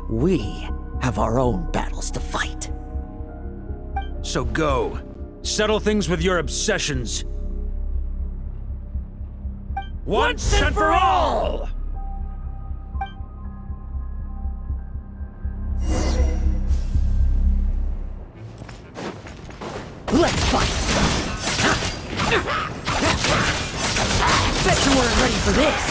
we have our own battles to fight. So go. Settle things with your obsessions. Once and for all! Let's fight! Bet you weren't ready for this!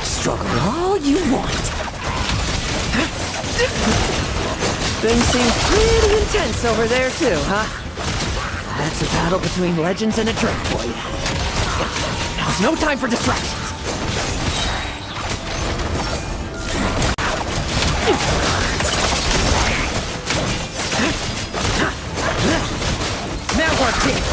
Struggle all you want. Things seem pretty intense over there too, huh? That's a battle between legends and a trick for you. Now's no time for distractions. Now our chance.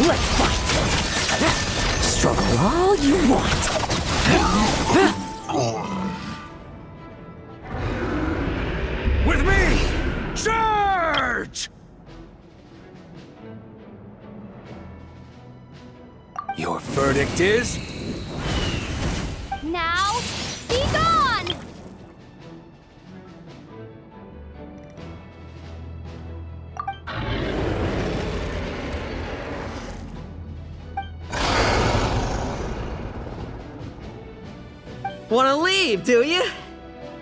Let's fight. Struggle all you want. With me! Charge! Your verdict is? Now, be gone! Wanna leave, do you?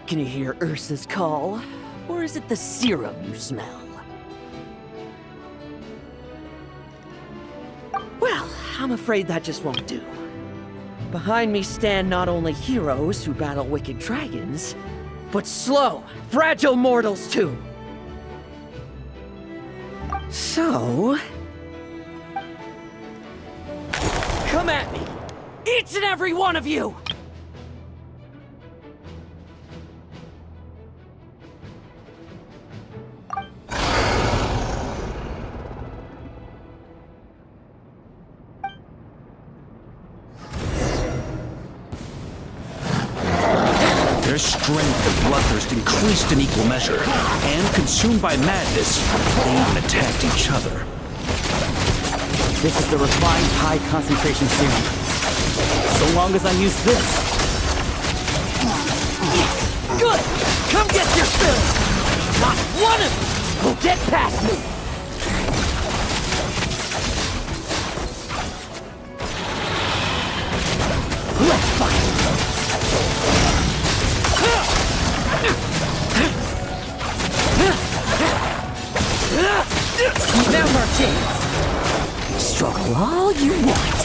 Can you hear Ursa's call? Or is it the serum you smell? Well, I'm afraid that just won't do. Behind me stand not only heroes who battle wicked dragons, but slow, fragile mortals too. So... come at me! Each and every one of you! Their strength and bloodthirst increased in equal measure, and consumed by madness, they even attacked each other. This is the refined high-concentration serum. So long as I use this. Good! Come get your fill! Not one of you will get past me! Let's fight! Now's our chance! Struggle all you want!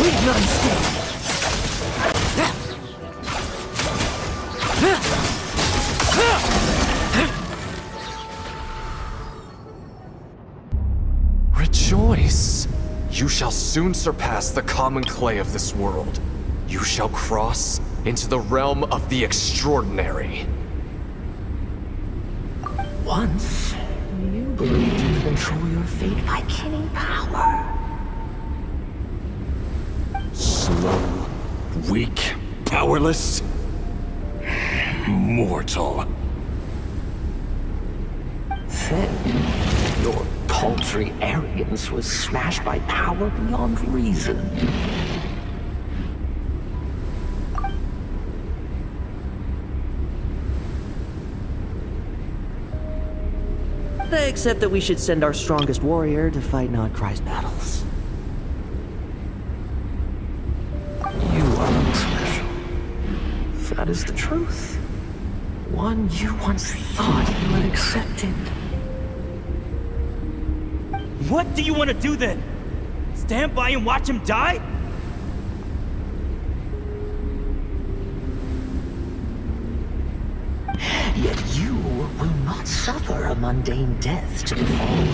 Leave none stand! Rejoice! You shall soon surpass the common clay of this world. You shall cross into the realm of the extraordinary. Once, you believed you could control your fate by killing power. Slow, weak, powerless, mortal. Then, your paltry arrogance was smashed by power beyond reason. Except that we should send our strongest warrior to fight Nodcry's battles. You are not special. That is the truth. One you once thought you had accepted. What do you want to do then? Stand by and watch him die? Yet you will not suffer a mundane death to befall you.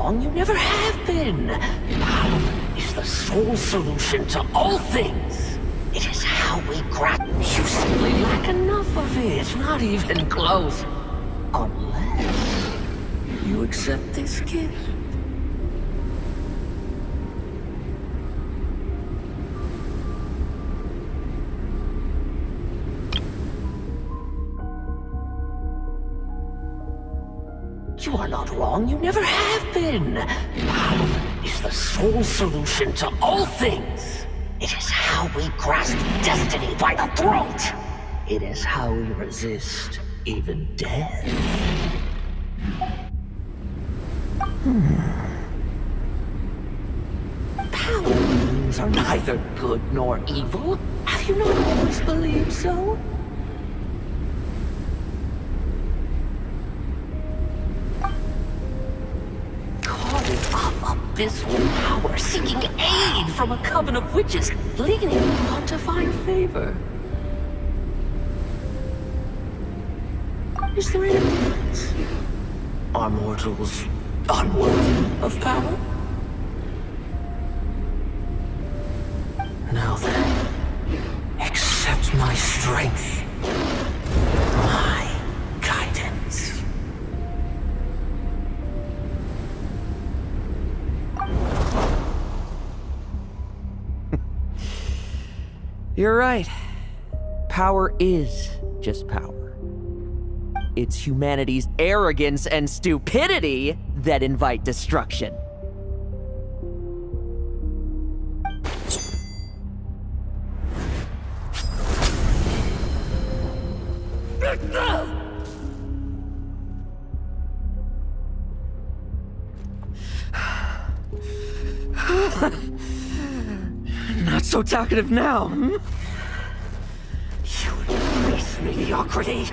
wrong. You never have been. Power is the sole solution to all things. It is how we grasp. You simply lack enough of it. Not even close. Unless you accept this gift. You are not wrong. You never have been. Power is the sole solution to all things. It is how we grasp destiny by the throat. It is how we resist even death. Power rulings are neither good nor evil. Have you not always believed so? Abyssal power, seeking aid from a coven of witches, leaning on to find favor. Is there any difference? Are mortals unworthy of power? Now then, accept my strength, my guidance. You're right. Power is just power. It's humanity's arrogance and stupidity that invite destruction. Not so talkative now, hmm? You embrace mediocrity.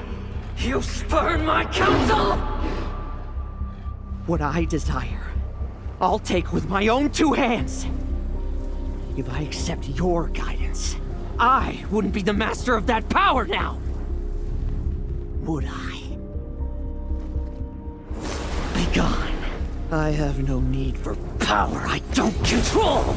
You spurn my counsel. What I desire, I'll take with my own two hands. If I accept your guidance, I wouldn't be the master of that power now. Would I? Be gone. I have no need for power I don't control.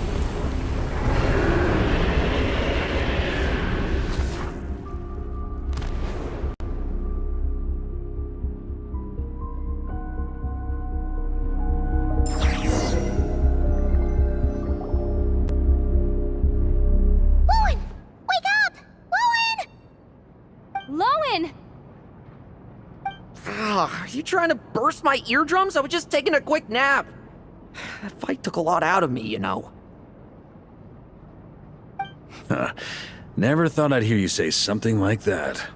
Lohen! Are you trying to burst my eardrums? I was just taking a quick nap. That fight took a lot out of me, you know. Never thought I'd hear you say something like that.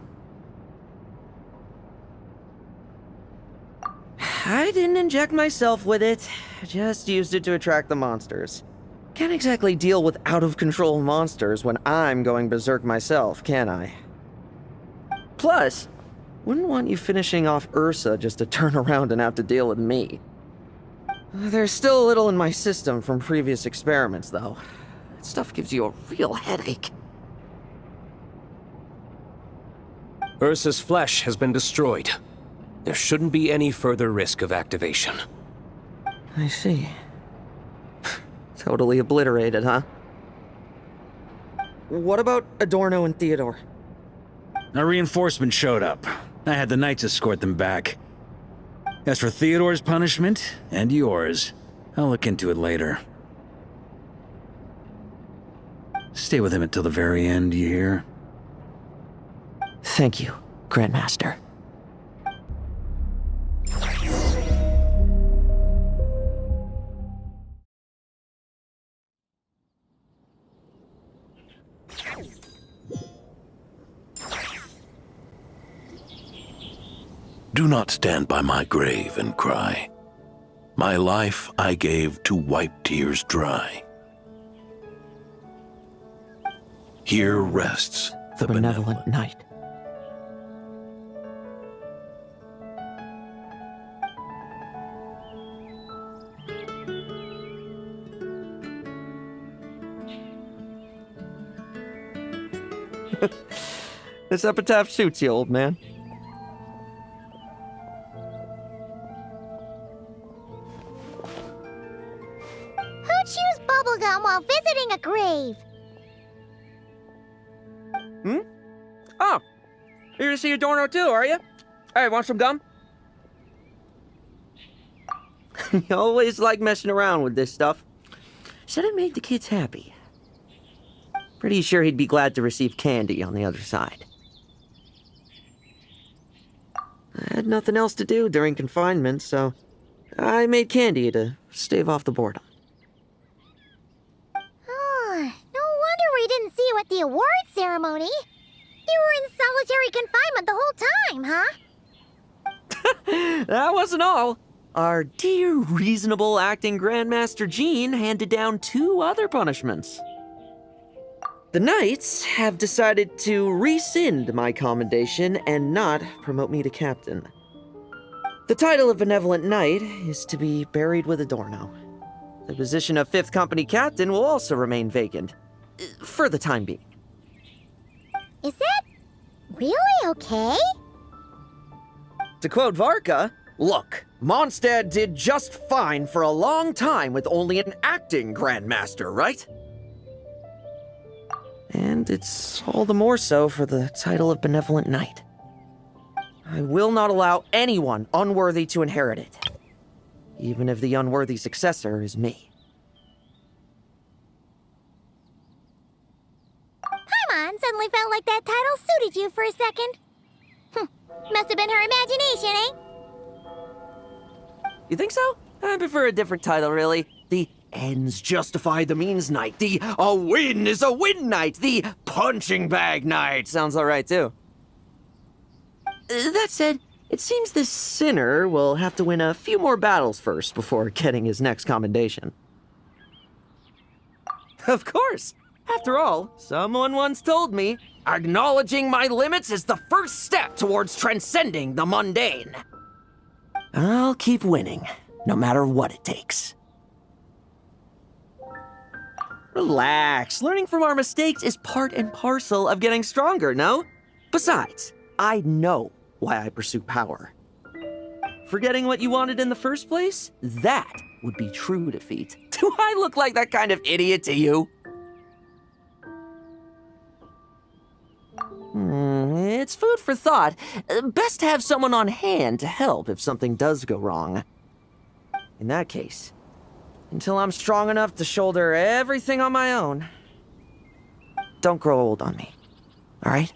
I didn't inject myself with it. Just used it to attract the monsters. Can't exactly deal with out-of-control monsters when I'm going berserk myself, can I? Plus, wouldn't want you finishing off Ursa just to turn around and have to deal with me. There's still a little in my system from previous experiments, though. That stuff gives you a real headache. Ursa's flesh has been destroyed. There shouldn't be any further risk of activation. I see. Totally obliterated, huh? What about Adorno and Theodore? A reinforcement showed up. I had the Knights escort them back. As for Theodore's punishment, and yours, I'll look into it later. Stay with him until the very end, you hear? Thank you, Grandmaster. Do not stand by my grave and cry. My life I gave to wipe tears dry. Here rests the benevolent knight. This epitaph suits you, old man. bubblegum while visiting a grave. Hmm? Oh, you're to see Adorno too, are you? Hey, want some gum? You always like messing around with this stuff. Said it made the kids happy. Pretty sure he'd be glad to receive candy on the other side. I had nothing else to do during confinement, so I made candy to stave off the boredom. Oh, no wonder we didn't see you at the award ceremony. You were in solitary confinement the whole time, huh? That wasn't all. Our dear, reasonable acting Grandmaster Jean handed down 2 other punishments. The Knights have decided to rescind my commendation and not promote me to captain. The title of Benevolent Knight is to be buried with Adorno. The position of 5th Company Captain will also remain vacant, for the time being. Is that really okay? To quote Varka, look, Mondstadt did just fine for a long time with only an acting Grandmaster, right? And it's all the more so for the title of Benevolent Knight. I will not allow anyone unworthy to inherit it, even if the unworthy successor is me. Paimon suddenly felt like that title suited you for a second. Must have been her imagination, eh? You think so? I prefer a different title, really. The ends justify the means knight. The a win is a win knight. The punching bag knight. Sounds alright, too. That said, it seems this sinner will have to win a few more battles first before getting his next commendation. Of course. After all, someone once told me, acknowledging my limits is the first step towards transcending the mundane. I'll keep winning, no matter what it takes. Relax. Learning from our mistakes is part and parcel of getting stronger, no? Besides, I know why I pursue power. Forgetting what you wanted in the first place? That would be true defeat. Do I look like that kind of idiot to you? It's food for thought. Best to have someone on hand to help if something does go wrong. In that case, until I'm strong enough to shoulder everything on my own, don't grow old on me, all right?